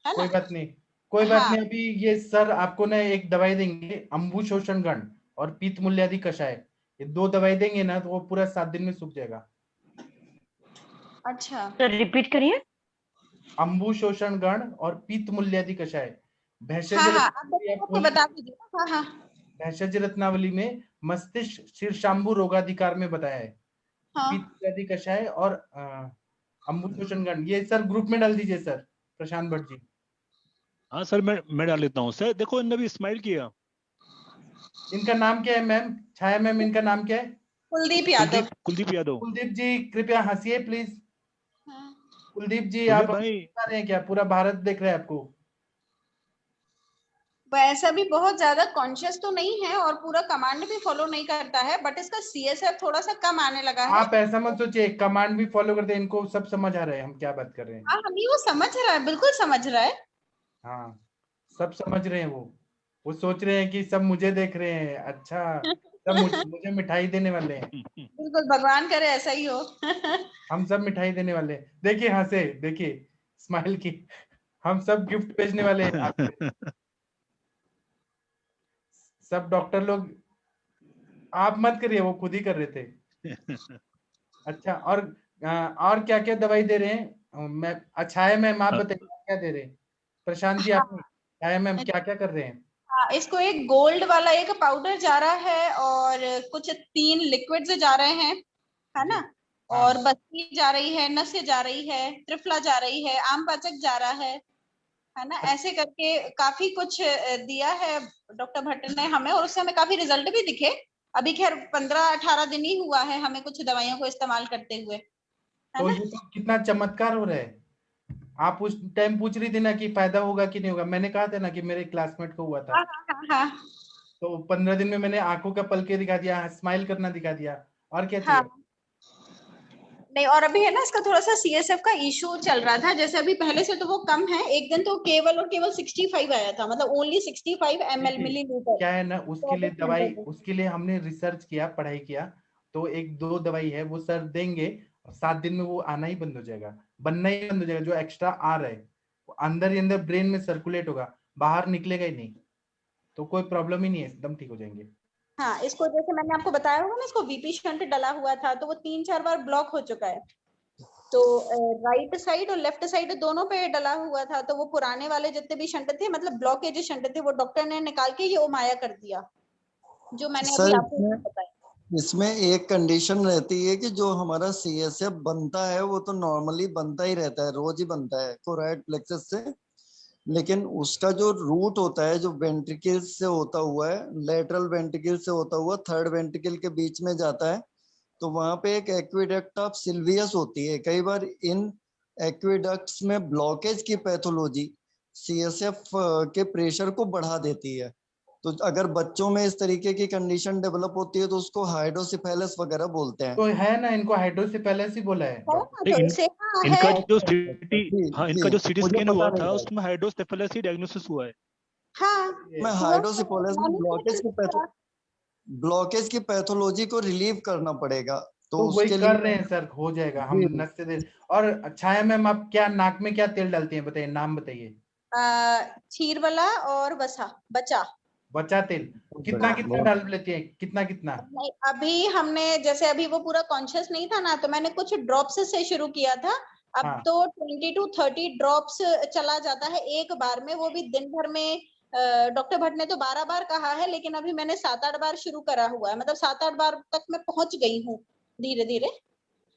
है ना। कोई बात नहीं, कोई बात हाँ नहीं, अभी ये सर आपको ना एक दवाई देंगे, अम्बु शोषण गण और पीत मूल्यादि कषाय, ये 2 दवाई देंगे ना तो वो पूरा 7 दिन में सूख जाएगा। अच्छा सर रिपीट करिए। अम्बु शोषण गण और पीत मूल्यादि कषाय, हाँ भेषज हाँ अब आपको बता दीजिए। हाँ हाँ भेषज रत्नावली में मस्तिष्क शीर्षांबु रोगाधिकार में बताया है। हाँ पीत मूल्यादि कषाय और अम्बु शोषण गण, ये सर ग्रुप में डाल दीजिए सर, प्रशांत भट्ट जी। हाँ सर, मैं डाल लेता हूँ सर। देखो इन्होंने भी स्माइल किया। इनका नाम क्या है मैम? छाया मैम, इनका नाम क्या है? कुलदीप यादव। कुलदीप यादव। कुलदीप जी कृपया हंसिए प्लीज। कुलदीप जी कुलदीप आप भाई बता रहे हैं क्या? पूरा भारत देख रहा है आपको। वैसा भी बहुत ज्यादा कॉन्शियस तो नहीं है और पूरा कमांड भी फॉलो नहीं करता है, बट इसका सीएसएफ थोड़ा सा कम आने लगा है। आप ऐसा मत सोचिए, कमांड भी फॉलो करते हैं, इनको सब समझ आ रहा है हम क्या बात कर रहे हैं। हाँ हमें वो समझ रहा है, बिल्कुल समझ रहा है। हाँ सब समझ रहे हैं, वो सोच रहे हैं कि सब मुझे देख रहे हैं, अच्छा सब मुझे मिठाई देने वाले हैं। बिल्कुल भगवान करे ऐसा ही हो। हम सब मिठाई देने वाले हैं। देखिए हंसे, देखिए स्माइल की, हम सब गिफ्ट भेजने वाले हैं आपको। सब डॉक्टर लोग, आप मत करिए, वो खुद ही कर रहे थे। अच्छा और क्या क्या दवाई दे रहे हैं? मैं अच्छा है मैम, आप बताइए क्या दे रहे हैं? प्रशांत जी आप छाया मैम क्या क्या कर रहे हैं? हाँ, इसको एक गोल्ड वाला एक पाउडर जा रहा है और कुछ 3 लिक्विड्स जा रहे हैं, है ना। और बस्ती जा रही है, नस्य जा रही है, त्रिफला जा रही है, आम पाचक जा रहा है ना। ऐसे करके काफी कुछ दिया है डॉक्टर भट्ट ने हमें, और उससे हमें काफी रिजल्ट भी दिखे। अभी खैर 15-18 दिन ही हुआ है हमें कुछ दवाइयों को इस्तेमाल करते हुए, है तो ना। ये तो कितना चमत्कार हो रहा है। आप उस टाइम पूछ रही थी ना कि फायदा होगा कि नहीं होगा, मैंने कहा था ना कि मेरे क्लासमेट को हुआ था। हाँ। तो 15 दिन में मैंने आंखों का पल के दिखा दिया, स्माइल करना दिखा दिया, और क्या हाँ चाहिए? नहीं, और अभी है ना इसका थोड़ा सा सीएसएफ का इशू चल रहा था, जैसे अभी पहले से तो वो कम है। एक दिन तो केवल और केवल 65 आया था, मतलब ओनली 65 ml मिलीलीटर। क्या है ना, उसके लिए दवाई, उसके लिए हमने रिसर्च किया, पढ़ाई किया, तो 1-2 दवाई है वो सर देंगे, 7 दिन में वो आना ही बंद हो जाएगा, बनना ही बंद हो जाएगा। जो एक्स्ट्रा आ रहा है वो अंदर ही अंदर ब्रेन में सर्कुलेट होगा, बाहर निकलेगा ही नहीं, तो कोई प्रॉब्लम ही नहीं है, एकदम ठीक हो जाएंगे। हाँ, इसको जैसे मैंने आपको बताया होगा ना, इसको वीपी शंट डला हुआ था, तो वो 3-4 बार ब्लॉक हो चुका है। तो राइट साइड और लेफ्ट साइड दोनों पे डला हुआ था, तो वो पुराने वाले जितने भी शंट थे, मतलब ब्लॉकेज शंट थे, वो डॉक्टर ने निकाल के ये ओमाया कर दिया, जो मैंने अभी सर आपको बताया। इसमें एक कंडीशन रहती है कि जो हमारा सीएसएफ बनता है वो तो नॉर्मली बनता ही रहता है, रोज ही बनता है कोराइड प्लेक्सस से, लेकिन उसका जो रूट होता है, जो वेंट्रिकल से होता हुआ है, लेटरल वेंट्रिकल से होता हुआ थर्ड वेंट्रिकल के बीच में जाता है, तो वहां पे एक एक्विडक्ट ऑफ सिल्वियस होती है। कई बार इन एक्विडक्ट्स में ब्लॉकेज की पैथोलॉजी सीएसएफ के प्रेशर को बढ़ा देती है। तो अगर बच्चों में इस तरीके की कंडीशन डेवलप होती है तो उसको हाइड्रोसिफेलस वगैरह बोलते हैं। तो है ना, इनको हाइड्रोसिफेलस ही बोला है। इनका जो सीटी, हाँ इनका जो सीटी मुझे स्कैन पता हुआ नहीं था था। उसमें हाइड्रोसेफेलस ही डायग्नोसिस हुआ है। मैं हाइड्रोसिफेलस में ब्लॉकेज की पैथोलॉजी को रिलीव करना पड़ेगा, तो वही उसके कर लिए रहे हैं सर, हो जाएगा। हम नस से दे। और छाया मैम आप क्या नाक में क्या तेल डालती हैं, बताइए, नाम बताइए। छीरवाला और बचा बचा तेल कितना कितना डाल लेती है, कितना कितना? नहीं, अभी हमने जैसे अभी वो पूरा कॉन्शियस नहीं था ना, तो मैंने कुछ ड्रॉप्स से शुरू किया था। अब हाँ। तो 20 to 30 ड्रॉप्स चला जाता है एक बार में, वो भी दिन भर में। डॉक्टर भट्ट ने तो 12 बार कहा है, लेकिन अभी मैंने 7-8 बार शुरू करा हुआ है, मतलब 7-8 बार तक मैं पहुंच गई हूँ धीरे धीरे,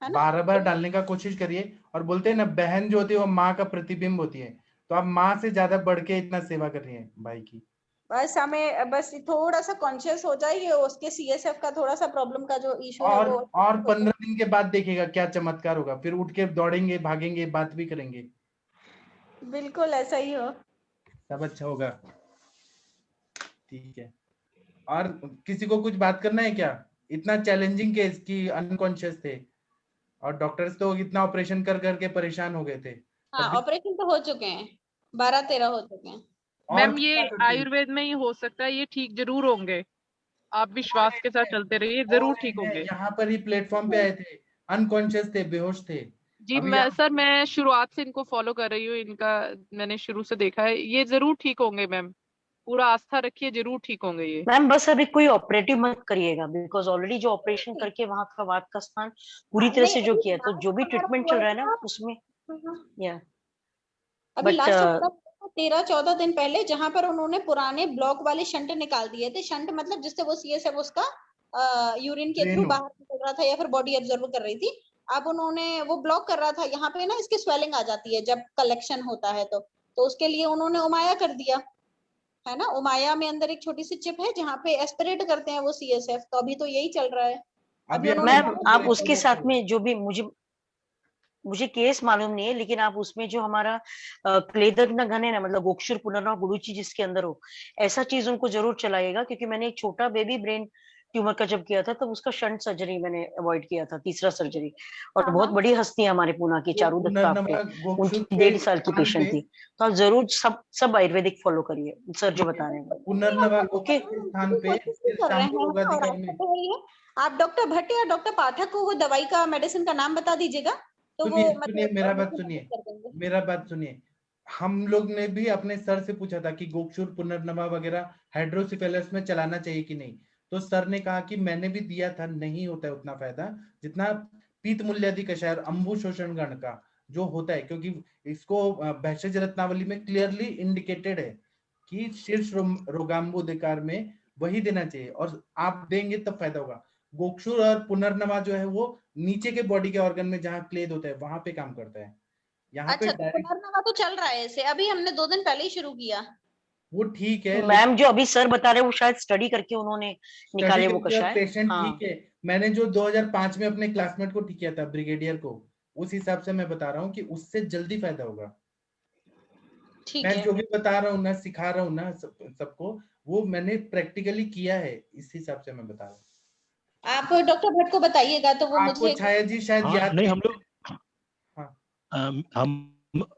है ना। 12 बार डालने का कोशिश करिए। और बोलते हैं ना, बहन जो होती है वो माँ का प्रतिबिंब होती है, तो आप माँ से ज्यादा बढ़ के इतना सेवा कर रही है भाई की। बस हमें बस थोड़ा सा कॉन्शियस हो जाए, उसके सीएसएफ का थोड़ा सा प्रॉब्लम का जो इशू है वो। और 15 दिन के बाद देखिएगा क्या चमत्कार होगा, फिर उठ के दौड़ेंगे, भागेंगे, बात भी करेंगे। बिल्कुल ऐसा ही हो, सब अच्छा होगा। ठीक है, और किसी को कुछ बात करना है क्या? इतना चैलेंजिंग केस कि अनकॉन्शियस थे और डॉक्टर्स तो इतना ऑपरेशन कर करके परेशान हो गए थे। हाँ ऑपरेशन तो हो चुके हैं, 12-13 हो चुके हैं। मैम ये आयुर्वेद में ही हो सकता है, ये ठीक जरूर होंगे, आप विश्वास के साथ चलते रहिए, जरूर ठीक होंगे। यहाँ पर ही प्लेटफॉर्म पे आए थे, अनकॉन्शियस थे, बेहोश थे, जी अभी मैं सर मैं शुरुआत से इनको फॉलो कर रही हूँ, इनका मैंने शुरू से देखा है, ये जरूर ठीक होंगे मैम, पूरा आस्था रखिए, जरूर ठीक होंगे ये। मैम बस अभी कोई ऑपरेटिव मत करिएगा, बिकॉज ऑलरेडी जो ऑपरेशन करके वहां का वात का स्थान पूरी तरह नहीं से जो अभी किया, तो जो भी ट्रीटमेंट चल रहा है ना उसमें या अभी बट लास्ट हमारा 13-14 दिन पहले जहां पर उन्होंने पुराने ब्लॉक वाले शंट निकाल दिए थे। शंट मतलब जिससे वो सीएसएफ उसका यूरिन के थ्रू बाहर निकल रहा था या फिर बॉडी एब्जॉर्ब कर रही थी। अब उन्होंने वो ब्लॉक कर रहा था, यहाँ पे ना इसकी स्वेलिंग आ जाती है जब कलेक्शन होता है, तो उसके लिए उन्होंने उमाया कर दिया है ना। उमाया में अंदर एक छोटी सी चिप है जहाँ पे एस्पिरेट करते हैं वो सीएसएफ, तो अभी तो यही चल रहा है। अभी उन्होंने मैम आप उसके साथ में जो भी मुझे केस मालूम नहीं है, लेकिन आप उसमें जो हमारा क्लेदर घन है ना, मतलब गोक्षुर पुनर्नवा गुडुची जिसके अंदर हो, ऐसा चीज उनको जरूर चलाइएगा। क्योंकि मैंने एक छोटा बेबी ब्रेन ट्यूमर का जब किया था तब उसका शंट सर्जरी मैंने अवॉइड किया था, तीसरा सर्जरी। और बहुत बड़ी हस्ती है हमारे पुणे की, चारू दत्ता आपके, उनकी 1.5 साल की पेशेंट थी। तो आप जरूर सब आयुर्वेदिक फॉलो करिए सर जो बता रहे हैं। पुनर्नवा ओके स्थान पे कर रहे हैं और आपको तो ये आप डॉक्टर भट्ट या डॉक्टर पाठक को वो दवाई का मेडिसिन का नाम बता दीजिएगा, तो वो सुनिए मेरा बात सुनिए। हम लोग ने भी अपने सर से पूछा था कि गोक्षुर पुनर्नवा वगैरह हाइड्रोसिफेलस में चलाना चाहिए कि नहीं, तो सर ने कहा कि मैंने भी दिया था, नहीं होता है उतना फायदा जितना पीत मूल्यादि कषाय और अंबु शोषण गण का जो होता है, क्योंकि इसको भेषज रत्नावली में क्लियरली इंडिकेटेड है कि शीर्ष रोगांबुधिकार में वही देना चाहिए, और आप देंगे तब फायदा होगा। गोक्षुर और पुनर्नवा जो है वो नीचे के बॉडी के ऑर्गन में जहाँ क्लेद होता है वहां पे काम करता है। यहाँ अच्छा, पे पुनर्नवा तो चल रहा है ऐसे, अभी हमने 2 दिन पहले ही शुरू किया। वो ठीक है मैम, जो अभी सर बता रहे हैं वो शायद स्टडी करके उन्होंने निकाले वो कषाय। पेशेंट ठीक है। मैंने जो 2005 में अपने क्लासमेट को ठीक किया था, ब्रिगेडियर को, उस हिसाब से मैं बता रहा हूँ कि उससे जल्दी फायदा होगा। मैं जो भी बता रहा हूँ ना, सिखा रहा हूँ ना सबको, वो मैंने प्रैक्टिकली किया है, इस हिसाब से मैं बता रहा हूँ। आप डॉक्टर भट्ट को बताइएगा तो वो आपको मुझे छाया जी शायद याद नहीं, हम लोग हम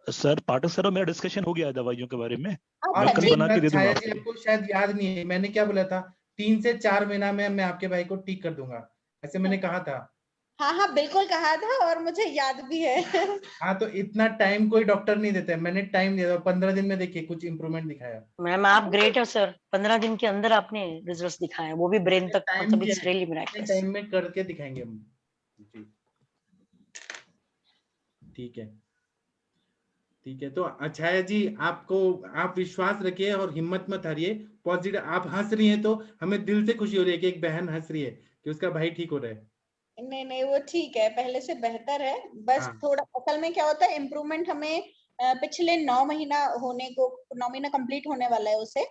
सर पाठक सर और मेरा डिस्कशन हो गया है दवाइयों के बारे में। मैं कल बना के दे दूंगा छाया जी आपको शायद याद नहीं है, मैंने क्या बोला था, 3 से 4 महीना में मैं आपके भाई को ठीक कर दूंगा, ऐसे मैंने कहा था। हाँ बिल्कुल कहा था और मुझे याद भी है। हाँ, तो इतना टाइम कोई डॉक्टर नहीं देता है, मैंने टाइम दिया था, 15 दिन में देखिए कुछ इंप्रूवमेंट दिखाया। मैम आप ग्रेट है सर, 15 दिन के अंदर आपने रिजल्ट्स दिखाए, वो भी ब्रेन तक, मतलब इट्स रियली मिरेकलस। टाइम में करके दिखाएंगे हम जी। ठीक है। तो छाया जी आपको, आप विश्वास रखिए और हिम्मत मत हारिए, पॉजिटिव। आप हंस रही हैं तो हमें दिल से खुशी हो रही है कि एक बहन हंस रही है कि उसका भाई ठीक हो रहा है। नहीं वो ठीक है, पहले से बेहतर है। बस थोड़ा असल में क्या होता है, इम्प्रूवमेंट हमें पिछले 9 महीना होने को, 9 महीना कंप्लीट होने वाला है उसे,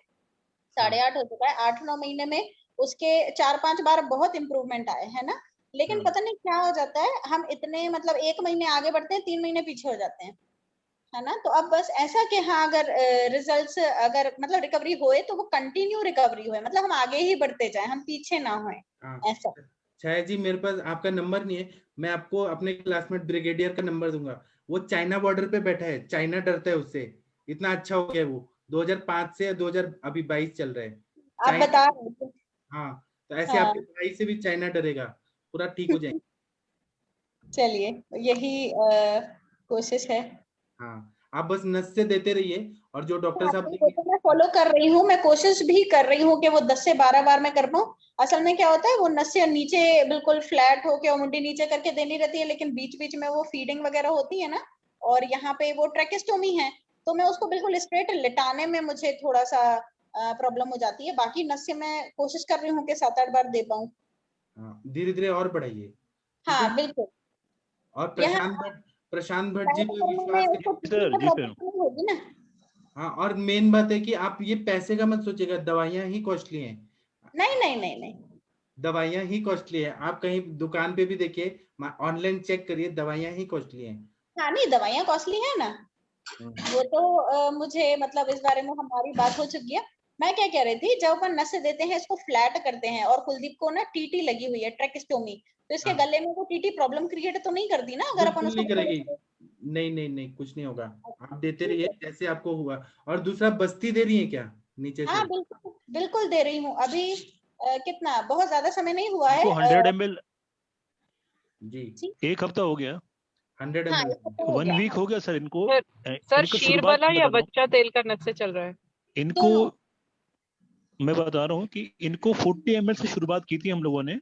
8.5 हो चुका है। 8-9 महीने में उसके 4-5 बार बहुत इम्प्रूवमेंट आए है ना। लेकिन पता नहीं क्या हो जाता है, हम इतने मतलब 1 महीने आगे बढ़ते हैं, 3 महीने पीछे हो जाते हैं, है ना। तो अब बस ऐसा कि हाँ, अगर रिजल्ट्स अगर मतलब रिकवरी होए तो वो कंटिन्यू रिकवरी होए, मतलब हम आगे ही बढ़ते जाएं, हम पीछे ना होए, ऐसा। छाया जी मेरे पास आपका नंबर नहीं है, मैं आपको अपने क्लासमेट ब्रिगेडियर का नंबर दूंगा। वो चाइना बॉर्डर पे बैठा है, चाइना डरता है उससे, इतना अच्छा हो गया वो। 2005 से 2022 चल रहा है। आप बता रहे थे। हाँ, तो ऐसे आपके भाई से भी चाइना डरेगा, पूरा ठीक हो जाएगा। चलिए, यही कोशिश है। हाँ, आप बस नस से देते रहिए, और जो डॉक्टर साहब तो मैं फॉलो कर रही हूँ, मैं कोशिश भी कर रही हूँ कि वो 10 से 12 बार मैं कर पाऊँ। असल में क्या होता है, वो नस से नीचे बिल्कुल फ्लैट होके और मुंडी नीचे करके देनी रहती है, लेकिन बीच बीच में वो फीडिंग वगैरह होती है ना, और यहाँ पे वो ट्रैकेस्टोमी है, तो मैं उसको बिल्कुल स्ट्रेट लिटाने में मुझे थोड़ा सा प्रॉब्लम हो जाती है। बाकी नस से मैं कोशिश कर रही हूँ कि 7-8 बार दे पाऊँ। धीरे धीरे और बढ़ाइए। हाँ बिल्कुल। और प्रशांत भट्ट जी को विश्वास होगी ना। हाँ, और मेन बात है कि आप ये पैसे का मत सोचिएगा, दवाइयाँ ही कॉस्टली हैं। नहीं, दवाइयाँ ही कॉस्टली है। आप कहीं दुकान पे भी देखिए, ऑनलाइन चेक करिए, दवाइयाँ ही कॉस्टली हैं। हाँ नहीं, दवाइयाँ कॉस्टली है ना, वो तो मुझे मतलब इस बारे में हमारी बात हो चुकी है। मैं क्या कह रही थी, जब अपन नसें देते हैं, इसको फ्लैट करते हैं, और कुलदीप को ना टीटी लगी हुई है, ट्रैकेस्टोमी, तो इसके गले में वो टीटी प्रॉब्लम क्रिएट तो नहीं करती ना अगर अपन उसको नहीं करेगी। नहीं, कुछ नहीं होगा, आप देते रहिए जैसे आपको हुआ। और दूसरा, बस्ती दे रही है क्या नीचे से? हाँ बिल्कुल दे रही हूँ। अभी कितना, बहुत ज्यादा समय नहीं हुआ है, 100 ml जी, 1 हफ्ता हो गया। 100 हाँ ml। इसको तो हो 1 गया। वीक हो गया सर इनको। सर इनको शीर शुरुआत वाला मैं या बता रहा हूँ, बच्चा तेल का नशे चल रहा है? इनको दोनों। मैं बता रहा हूँ कि इनको 40 ml से शुरुआत की थी हम लोगों ने,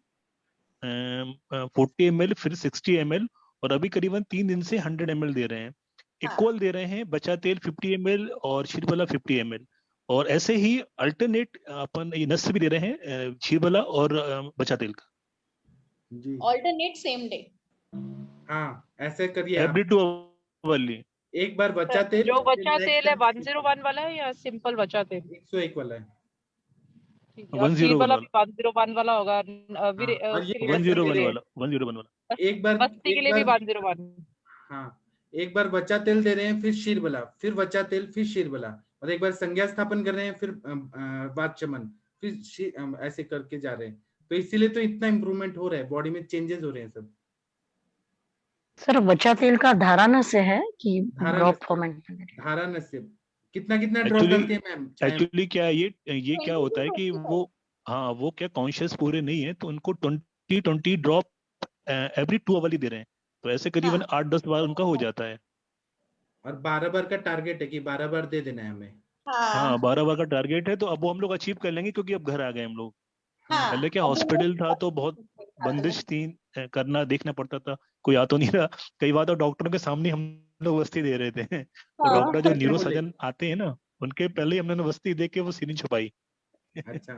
40 ml, फिर 60 ml, और अभी करीबन 3 दिन से 100 ml दे रहे हैं। हाँ इक्वल दे रहे हैं, बचा तेल 50 ml और शीरबला 50 ml, और ऐसे ही अल्टरनेट अपन ये नस्य भी दे रहे हैं, शीरबला और बचा तेल का। जी ऑल्टरनेट सेम डे। हाँ, ऐसे करिए आप। Every 2 hourly. एक बार बच्चा तेल, जो फिर बच्चा नेक्स्ट तेल है टाइम 101 वाला है या सिंपल बच्चा तेल? 101 वाला है। ठीक है, और 101 शीर वाला भी वाला, 101 वाला होगा। हाँ, और ये उसके लिए बस्ती 101 के लिए, वाला, 101 वाला। एक बार बस्ती के लिए भी 101। हाँ, एक बार बच्चा तेल दे रहे हैं, फिर शीरबला, फिर बच्चा तेल, फिर शीरबला, और एक बार संज्ञा स्थापन कर रहे हैं, फिर बात चमन, फिर ऐसे करके जा रहे हैं। तो इसीलिए तो इतना इम्प्रूवमेंट हो रहा है, बॉडी में चेंजेस हो रहे हैं सब। सर बच्चा तेल का धारणा से है कि धारा ड्रॉप नस्य, फॉर्मेट? धारा नस्य कितना कितना ड्रॉप डालती है मैम चाय में? एक्चुअली क्या है, ये क्या 20 होता है to कि 25। वो, हाँ वो क्या कॉन्शियस पूरे नहीं है, तो उनको 20 ड्रॉप एवरी 2 आवर ही दे रहे हैं, तो ऐसे करीबन हाँ 8-10 बार उनका हो जाता है। और 12 बार का टारगेट है कि 12 बार दे देना है हमें। हाँ हाँ 12 बार का टारगेट है, तो अब वो हम लोग अचीव कर लेंगे, क्योंकि अब घर आ गए हम लोग। हाँ पहले क्या अभी हॉस्पिटल था तो बहुत बंदिश थी, करना देखना पड़ता था, कोई आ तो नहीं रहा। कई बार तो डॉक्टरों के सामने हम लोग वस्ती दे रहे थे, तो हाँ डॉक्टर जो कैसे न्यूरो बोले? सर्जन आते हैं ना, उनके पहले ही हमने वस्ती दे के वो सीरिंज छुपाई। अच्छा,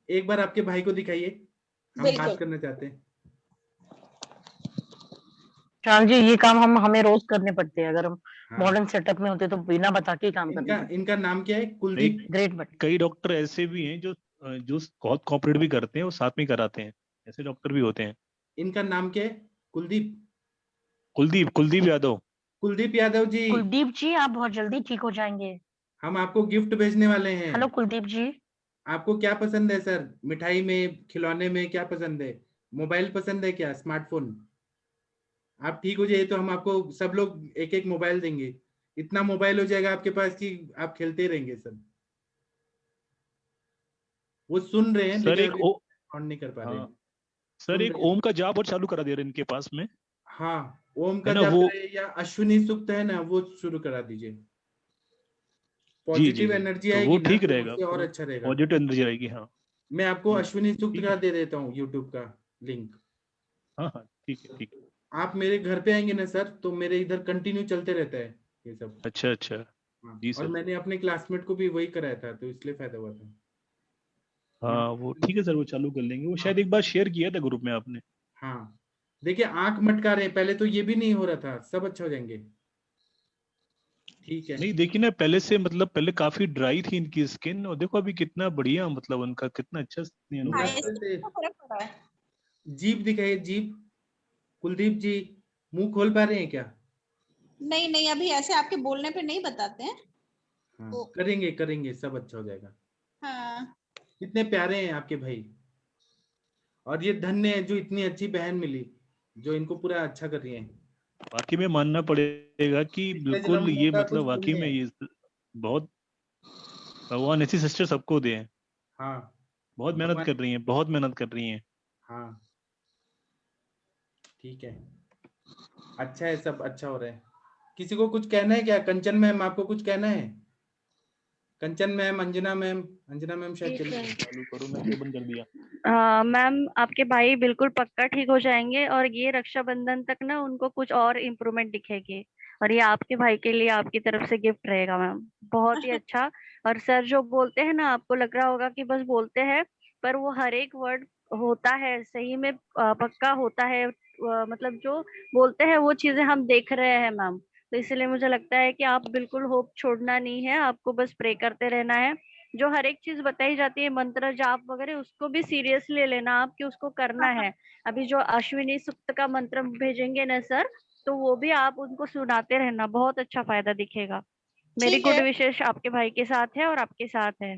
एक बार आपके भाई को दिखाइए, हम बिल्कुल। बात करना चाहते हैं। चांद जी ये काम हमें रोज करने पड़ते हैं, अगर हम हाँ, मॉडर्न सेटअप में होते तो बिना बता के ही काम करते इनका थे। इनका नाम क्या है? नहीं, कुलदीप। ग्रेट बट कई डॉक्टर ऐसे भी हैं जो बहुत कॉपरेट भी करते हैं और साथ में कराते हैं, ऐसे डॉक्टर भी होते हैं। इनका नाम क्या है? कुलदीप, कुलदीप यादव। कुलदीप यादव जी। कुलदीप जी आप बहुत जल्दी ठीक हो जाएंगे। हम आपको गिफ्ट भेजने वाले हैं। हेलो कुलदीप जी। आपको क्या पसंद है सर? मिठाई में, खिलौने में क्या पसंद है? मोबाइल पसंद है क्या? स्मार्टफोन? आप ठीक हो जाइए तो हम आपको सब लोग एक एक मोबाइल देंगे। इतना मोबाइल हो जाएगा आपके पास कि आप खेलते रहेंगे सब। वो सुन रहे हैं सर लेकिन एक अभी ओ ऑन नहीं कर पा रहे हैं। हाँ सर, सुन एक रहे हैं। ओम का जाप और चालू करा दे रहे हैं इनके पास में, हाँ, ओम है का ना जाप वो। करें या अश्विनी सूक्त है ना, वो शुरू करा दीजिए। जी जी पॉजिटिव जी, एनर्जी तो वो आएगी ना ठीक तो रहेगा, उससे और अच्छा रहेगा। पॉजिटिव एनर्जी रहेगी। हाँ मैं आपको जी, अश्विनी सूक्त ठीक का है। दे देता हूँ, यूट्यूब का लिंक। हाँ हाँ ठीक है, ठीक है। आप मेरे घर पे आएंगे ना सर, तो मेरे इधर कंटिन्यू चलते रहता है ये सब। अच्छा अच्छा, हाँ, जी और सर। मैंने अपने क्लासमेट को भी वही कराया था, तो इसलिए फायदा हुआ था। मैं हाँ वो ठीक है सर, वो चालू कर लेंगे। वो शायद एक बार शेयर किया था ग्रुप में आपने। हाँ, देखिए आंख मटका रहे हैं, पहले तो ये भी नहीं हो रहा था, सब अच्छा हो जाएंगे। ठीक है। नहीं देखिए ना, पहले से मतलब पहले काफी ड्राई थी इनकी स्किन, और देखो अभी कितना बढ़िया, मतलब उनका कितना अच्छा स्किन हो हाँ गया। इससे तो फर्क पड़ा है। जीभ दिखाइए, जीभ। कुलदीप जी, मुंह खोल पा रहे हैं क्या? नहीं नहीं अभी ऐसे आपके बोलने पे नहीं बताते हैं। हाँ, तो करेंगे करेंगे, सब अच्छा हो जाएगा। हाँ कितने प्यारे हैं आपके भाई, और ये धन्य है जो इतनी अच्छी बहन मिली, जो इनको पूरा अच्छा कर रही है। वाकई में मानना पड़ेगा कि पिछले जन्म बिल्कुल ये का कुछ मतलब वाकई पुण्य में है। ये बहुत, भगवान ऐसी सिस्टर सबको दे। हाँ, बहुत मेहनत भगवान। कर रही हैं, बहुत मेहनत कर रही हैं। हाँ, ठीक है, अच्छा है, सब अच्छा हो रहा है। किसी को कुछ कहना है क्या? कंचन मैम, आपको कुछ कहना है? Kanchan ma'am, Anjana ma'am, Anjana ma'am शायद चली गई। चालू करो, मैं तो बंद कर दिया। मैम आपके भाई बिल्कुल पक्का ठीक हो जाएंगे, और ये रक्षाबंधन तक ना उनको कुछ और इम्प्रूवमेंट दिखेगी, और ये आपके भाई के लिए आपकी तरफ से गिफ्ट रहेगा मैम, बहुत ही अच्छा। और सर जो बोलते हैं ना, आपको लग रहा होगा कि बस बोलते हैं, पर वो हर एक वर्ड होता है सही में, पक्का होता है। मतलब जो बोलते हैं वो चीजें हम देख रहे हैं मैम, तो इसलिए मुझे लगता है कि आप बिल्कुल होप छोड़ना नहीं है, आपको बस प्रे करते रहना है। जो हर एक चीज बताई जाती है, मंत्र जाप वगैरह, उसको भी सीरियसली लेना आप कि उसको करना है। अभी जो अश्विनी सुक्त का मंत्र भेजेंगे ना सर, तो वो भी आप उनको सुनाते रहना, बहुत अच्छा फायदा दिखेगा। मेरी ठीक गुड है। विशेष आपके भाई के साथ है और आपके साथ है।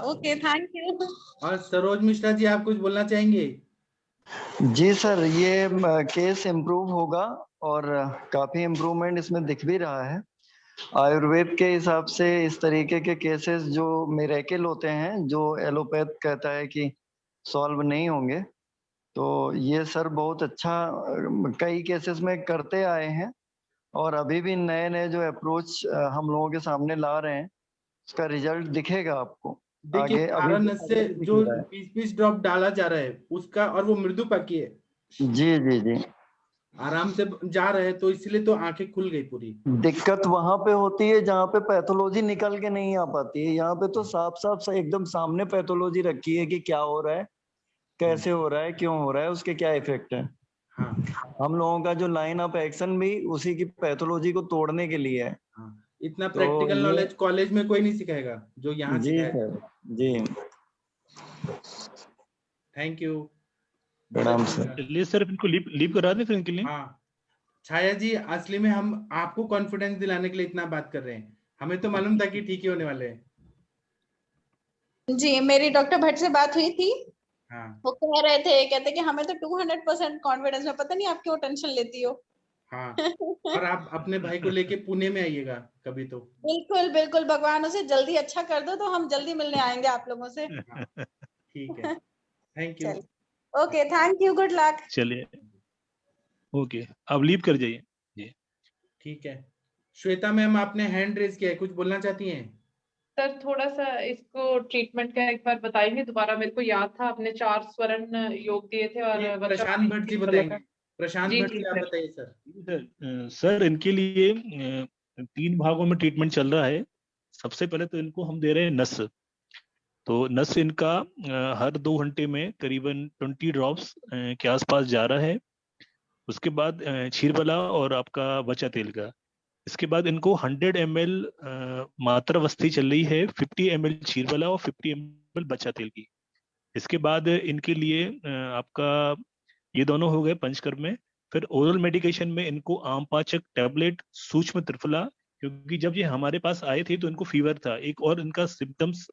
Okay thank you. और सरोज मिश्रा जी, आप कुछ बोलना चाहेंगे? जी सर, ये केस इम्प्रूव होगा, और काफी इम्प्रूवमेंट इसमें दिख भी रहा है। आयुर्वेद के हिसाब से इस तरीके के केसेस जो मिरेकल होते हैं, जो एलोपैथ कहता है कि सॉल्व नहीं होंगे, तो ये सर बहुत अच्छा कई केसेस में करते आए हैं, और अभी भी नए नए जो अप्रोच हम लोगों के सामने ला रहे हैं, उसका रिजल्ट दिखेगा आपको देखिए आगे। अभी आरएनएस से दिख जो रहा है। 20-20 ड्रॉप डाला जा रहा है उसका, और वो मृदुपाकी है, जी जी जी। आराम से जा रहे हैं, तो इसलिए तो आंखें खुल गई पूरी। दिक्कत वहां पे होती है जहाँ पे पैथोलॉजी निकल के नहीं आ पाती है। यहाँ पे तो साफ साफ एकदम सामने पैथोलॉजी रखी है कि क्या हो रहा है, कैसे हो रहा है, क्यों हो रहा है, उसके क्या इफेक्ट है। हाँ। हम लोगों का जो लाइन ऑफ एक्शन भी उसी की पैथोलॉजी को तोड़ने के लिए है। हाँ। इतना तो प्रैक्टिकल ये नॉलेज कॉलेज में कोई नहीं सिखाएगा जो यहाँ जी सिखाएगा। सर जी। Thank you. प्रणाम सर। चलिए सर, इनको लीव करा दें फिर इनके लिए। हाँ छाया जी, असली में हम आपको कॉन्फिडेंस दिलाने के लिए इतना बात कर रहे हैं, हमें तो मालूम था कि ठीक ही होने वाले हैं। जी, मेरी डॉक्टर भट्ट से बात हुई थी। हाँ। वो कह रहे थे, कहते कि हमें तो 200% कॉन्फिडेंस में, पता नहीं आप क्यों टेंशन लेती हो। हाँ। और आप अपने भाई को लेके पुणे में आइएगा कभी तो। बिल्कुल बिल्कुल, भगवान उसे जल्दी अच्छा कर दो तो हम जल्दी मिलने आएंगे आप लोगों से। ठीक है, thank you. Okay, thank you, good luck. चलिए ओके, आप लीव कर जाइए। ठीक है। श्वेता मैम, आपने हैंड रेज किया है, कुछ बोलना चाहती हैं? सर थोड़ा सा इसको ट्रीटमेंट का एक बार बताएंगे दोबारा, मेरे को याद था आपने 4 स्वर्ण योग दिए थे और ये प्रशांत भट्ट जी बताएंगे। प्रशांत जी भट्ट जी जी आप सर। बताइए सर। सर इनके लिए 3 भागों में ट्रीटमेंट चल रहा है। सबसे पहले तो इनको हम दे रहे हैं नस। तो नस इनका हर 2 घंटे में करीबन 20 ड्रॉप्स के आसपास जा रहा है। उसके बाद क्षीरबला और आपका वचा तेल का। इसके बाद इनको 100 ml मात्रा वस्ती चल रही है, 50 ml क्षीरबला और 50 ml वचा तेल की। इसके बाद इनके लिए आपका ये दोनों हो गए पंचकर्म में। फिर ओरल मेडिकेशन में इनको आमपाचक टैबलेट, सूक्ष्म त्रिफला, क्योंकि जब ये हमारे पास आए थे तो इनको फीवर था, एक और इनका सिम्टम्स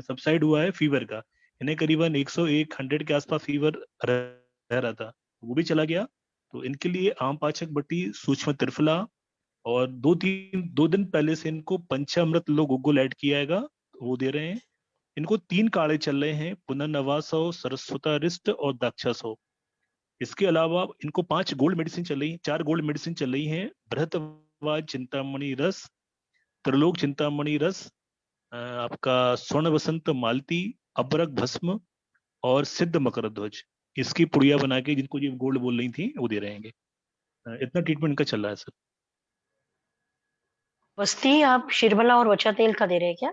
सबसाइड हुआ है फीवर का। इन्हें करीबन 101-100 के आसपास फीवर रह रहा था, वो भी चला गया। तो इनके लिए आमपाचक बट्टी, सूक्ष्म त्रिफला, और 2 दिन पहले से इनको पंचामृत लो गुग्गुल ऐड किया जाएगा, वो दे रहे हैं। इनको 3 काढ़े चल रहे हैं, पुनर्नवासो, सरस्वतारिष्ट और दाक्षासो। इसके अलावा इनको 5 गोल्ड मेडिसिन चल रही है, 4 गोल्ड मेडिसिन चल रही हैं। बृहतवाज चिंतामणि रस, त्रिलोक चिंतामणि रस, आपका स्वर्ण वसंत मालती, अबरक भस्म और सिद्ध मकर ध्वज। इसकी पुड़िया बना के जिनको ये गोल्ड बोल रही थी वो दे रहेंगे। इतना ट्रीटमेंट इनका चल रहा है सर। वस्ती आप शिरबला और वचा तेल का दे रहे हैं क्या?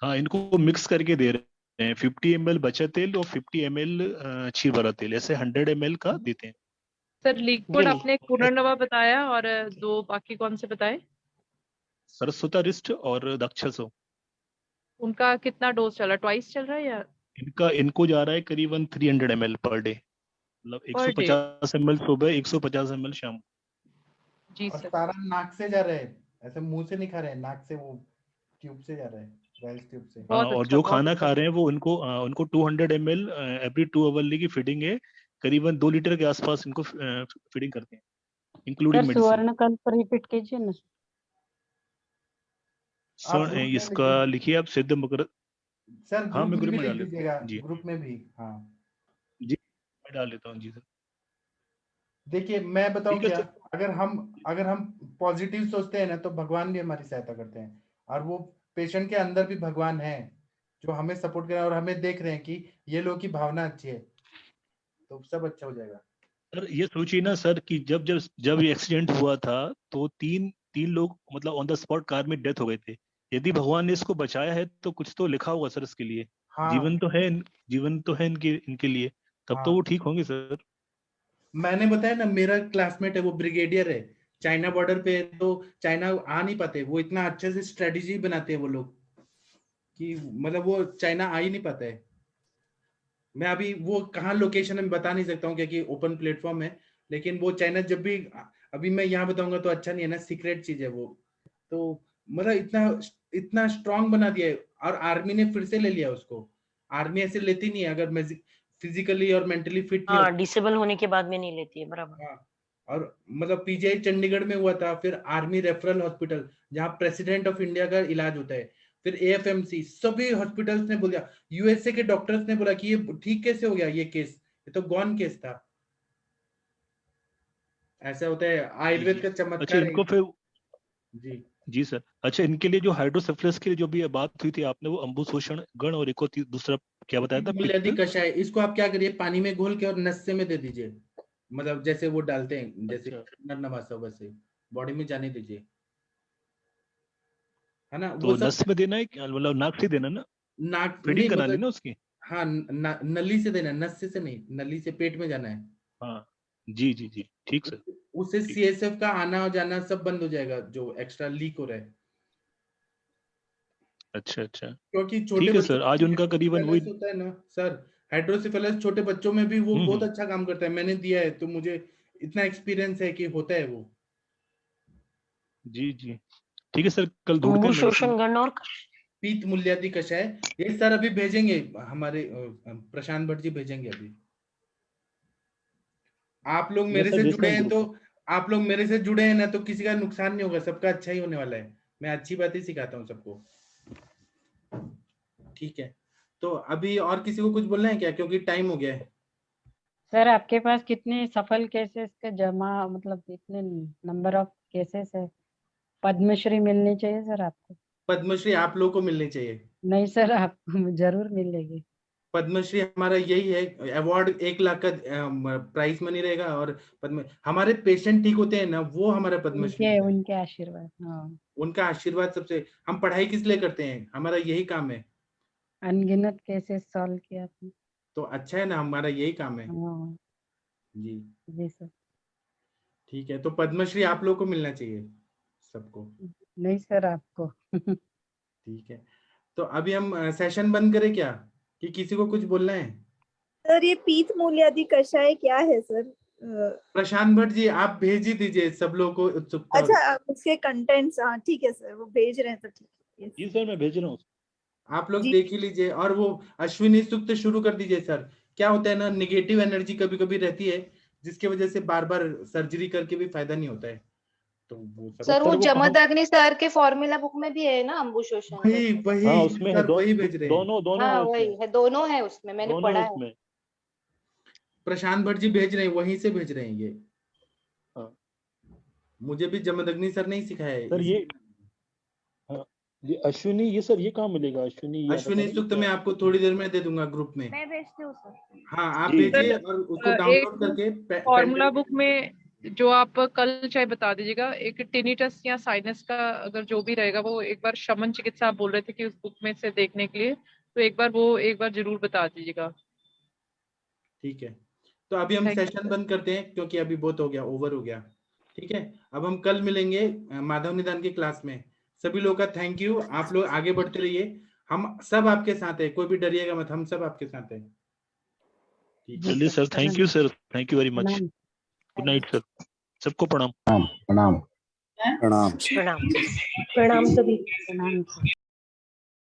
हाँ, इनको मिक्स करके दे रहे हैं, 50 ml बचा तेल और 50 ml क्षीरबला तेल, ऐसे 100 ml का देते हैं। सर लिक्विड आपने पुनर्नवा बताया और 2 बाकी कौन से बताए? सरस्वतारिष्ट और दाक्षासो। उनका कितना डोज चल रहा है, ट्वाइस चल रहा है या? इनको जा रहा है करीबन 300 ml पर डे, मतलब Per day? 150 ml सुबह, 150 ml शाम। जी और सर। सारा नाक से जा रहा है, ऐसे मुंह से नहीं खा रहे हैं, नाक से, वो ट्यूब से जा रहा है, वाइल्स ट्यूब से। हाँ, और जो खाना खा रहे हैं वो उनको 200 ml एवरी 2 आवर की फीडिंग है, करीबन 2 लीटर के आसपास इनको फीडिंग करते हैं, इंक्लूडिंग मेडिसिन। स्वर्ण कल्प रिपीट कीजिए ना। इसका लिखिए आप, सिद्ध मकर। सर हाँ, मैं ग्रुप ग्रुप में में लिख डाल देता दीजिएगा, हूँ जी। ग्रुप में भी। हाँ जी, मैं डाल देता हूँ जी सर। देखिए मैं बताऊं ठीक है क्या, सर। अगर हम पॉजिटिव सोचते हैं ना तो भगवान भी हमारी सहायता करते हैं, और वो पेशेंट के अंदर भी भगवान है जो हमें सपोर्ट कर रहे हैं, और हमें देख रहे हैं कि ये लोग की भावना अच्छी है, तो सब अच्छा हो जाएगा। सर ये सोचिए ना सर कि जब ये एक्सीडेंट हुआ था तो तीन लोग मतलब ऑन द स्पॉट कार में डेथ हो गए थे। यदि भगवान ने इसको बचाया है तो कुछ तो लिखा होगा सर इसके लिए। हाँ। जीवन तो है इनके लिए, तब तो वो ठीक होंगे सर। मैंने बताया ना, मेरा क्लासमेट है, वो ब्रिगेडियर है, चाइना बॉर्डर पे है, तो चाइना आ नहीं पाते, वो इतना अच्छे से स्ट्रेटेजी बनाते हैं वो लोग कि मतलब वो चाइना आ ही नहीं पाता है। मैं अभी वो कहाँ लोकेशन में बता नहीं सकता हूँ क्योंकि ओपन प्लेटफॉर्म है, लेकिन वो चाइना जब भी, अभी मैं यहाँ बताऊंगा तो अच्छा नहीं है ना, सीक्रेट चीज है वो। तो मतलब इतना स्ट्रांग बना दिया है, और आर्मी ने फिर से ले लिया उसको। आर्मी ऐसे लेती नहीं है अगर फिजिकली और मेंटली फिट नहीं हाँ, डिसेबल होने के बाद में नहीं लेती है, बराबर। हाँ। और मतलब पीजीआई चंडीगढ़ में हुआ था, फिर आर्मी रेफरल हॉस्पिटल जहाँ प्रेसिडेंट ऑफ इंडिया का इलाज होता है, फिर एएफएमसी, सभी हॉस्पिटल्स ने बोला, यूएसए के डॉक्टर्स ने बोला कि ये ठीक कैसे हो गया ये केस, ये तो गॉन केस था। ऐसा होता है, आयुर्वेद का अच्छा, चमत्कार है। इनको फिर जी जी सर, अच्छा इनके लिए जो हाइड्रोसेफलस के लिए जो भी बात हुई थी आपने, वो अम्बुशोषण गण और एक और दूसरा क्या बताया था? मूल्यादि पित्त। कषाय, इसको आप क्या करिए, पानी में घोल के और नस्से में दे दीजिए, मतलब जैसे वो डालते हैं, जैसे अच्छा, नवासा, वैसे बॉडी में जाने दीजिए, है ना। तो वो सब नस में देना है मतलब नाक से देना ना, नाक नहीं, फीडिंग करानी मतलब ना उसकी। हाँ, नली से देना है, नस्से से नहीं, नली से पेट में जाना है। हाँ जी जी जी, ठीक सर। उससे ठीक। सीएसएफ का आना और जाना सब बंद हो जाएगा, जो एक्स्ट्रा लीक हो रहा है। अच्छा अच्छा, क्योंकि छोटे ठीक है बच्चों सर, आज में उनका करीबन वही। हाइड्रोसिफेलस होता है ना सर, हाइड्रोसिफेलस छोटे बच्चों में भी वो बहुत हम्म, अच्छा काम करता है, मैंने दिया है तो मुझे इतना एक्सपीरियंस है कि होता है वो। जी जी, ठीक है सर, कल ढूंढते हैं मेडिसिन। अम्बुशोषण गण और पीत मूल्यादि कषाय, ये सर अभी भेजेंगे, हमारे प्रशांत भट्ट जी भेजेंगे अभी। आप लोग मैं मेरे सर से भेजता जुड़े हूँ हैं ग्रुप तो, में। आप लोग मेरे से जुड़े हैं ना, तो किसी का नुकसान नहीं होगा, सबका अच्छा ही होने वाला है। मैं अच्छी बातें सिखाता हूँ सबको, ठीक है। तो अभी और किसी को कुछ बोलना है क्या, क्योंकि टाइम हो गया है। सर आपके पास कितने सफल केसेस के जमा, मतलब कितने नंबर ऑफ केसेस है? पद्मश्री मिलनी चाहिए सर आपको। पद्मश्री आप लोगों को मिलनी चाहिए। नहीं सर, आपको जरूर मिलेगी। पद्मश्री हमारा यही है, अवार्ड 1 लाख का प्राइस मनी रहेगा, और पद्म हमारे पेशेंट ठीक होते हैं ना, वो हमारा पद्मश्री उनके होता है। उनके आशीर्वाद, हाँ। उनका आशीर्वाद सबसे, हम पढ़ाई किस लिए करते हैं, हमारा यही काम है। अनगिनत केसेस सॉल्व किया आपने। तो अच्छा है ना, हमारा यही काम है। हाँ जी जी सर। ठीक है, तो पद्मश्री आप लोगों को मिलना चाहिए सबको। नहीं सर, आपको। ठीक है, तो अभी हम सेशन बंद करें क्या, कि किसी को कुछ बोलना है? सर ये पीत मूल्यादि कषाय क्या है सर? प्रशांत भट्ट जी आप भेज ही दीजिए, सब लोगों को उत्सुकता हो रही है। अच्छा, उसके कंटेंट्स, हाँ ठीक है सर, वो भेज रहे हैं तो ठीक है। जी सर, मैं भेज रहा हूँ। आप लोग जी। देख ही लीजिए, और वो अश्विनी सूक्त शुरू कर दीजिए सर। क्या होता है ना, निगेटिव एनर्जी कभी कभी रहती है, जिसकी वजह से बार बार सर्जरी करके भी फायदा नहीं होता है, तो वो सब सर वो वो कहाँ? जमदग्नि सर के फॉर्मूला बुक में भी है ना अम्बुशोषण वही गण? वही हाँ उसमें है, सर, वही भेज रहे हैं। दोनों दोनों है हाँ उसमें, वही है, दोनों है उसमें, मैंने दोनों है पढ़ा है। उसमें। प्रशांत भट्ट जी भेज रहे हैं, वहीं से भेज रहे हैं ये। हाँ मुझे भी जमदग्नि सर ने ही सिखाया है सर, ये इसी। हाँ ये अश्विनी, ये सर ये कहाँ मिलेगा अश्विनी, ये आप अश्विनी बताएंगे सूक्त क्या? मैं आपको थोड़ी देर में दे दूंगा ग्रुप में। मैं भेजती हूँ सर। हाँ आप जी भेजिए, जी। और उसको एक डाउनलोड करके फॉर्मूला बुक में जो आप कल चाहे बता दीजिएगा, एक टिनिटस या साइनस का अगर जो भी रहेगा, वो एक बार शमन चिकित्सा आप बोल रहे थे कि उस बुक में से देखने के लिए, तो एक बार जरूर बता दीजिएगा। ठीक है, तो अभी हम थैंक यू सेशन सर। बंद करते हैं, क्योंकि अभी बहुत हो गया, ओवर हो गया। ठीक है, अब हम कल मिलेंगे माधव निदान की क्लास में। सभी लोगों का थैंक यू, आप लोग आगे बढ़ते रहिए, हम सब आपके साथ हैं, कोई भी डरिएगा मत, हम सब आपके साथ हैं। ठीक है, चलिए sir, thank you sir, thank you very much. प्रणाम। गुड नाइट सर, सबको प्रणाम। प्रणाम प्रणाम प्रणाम प्रणाम सभी। प्रणाम।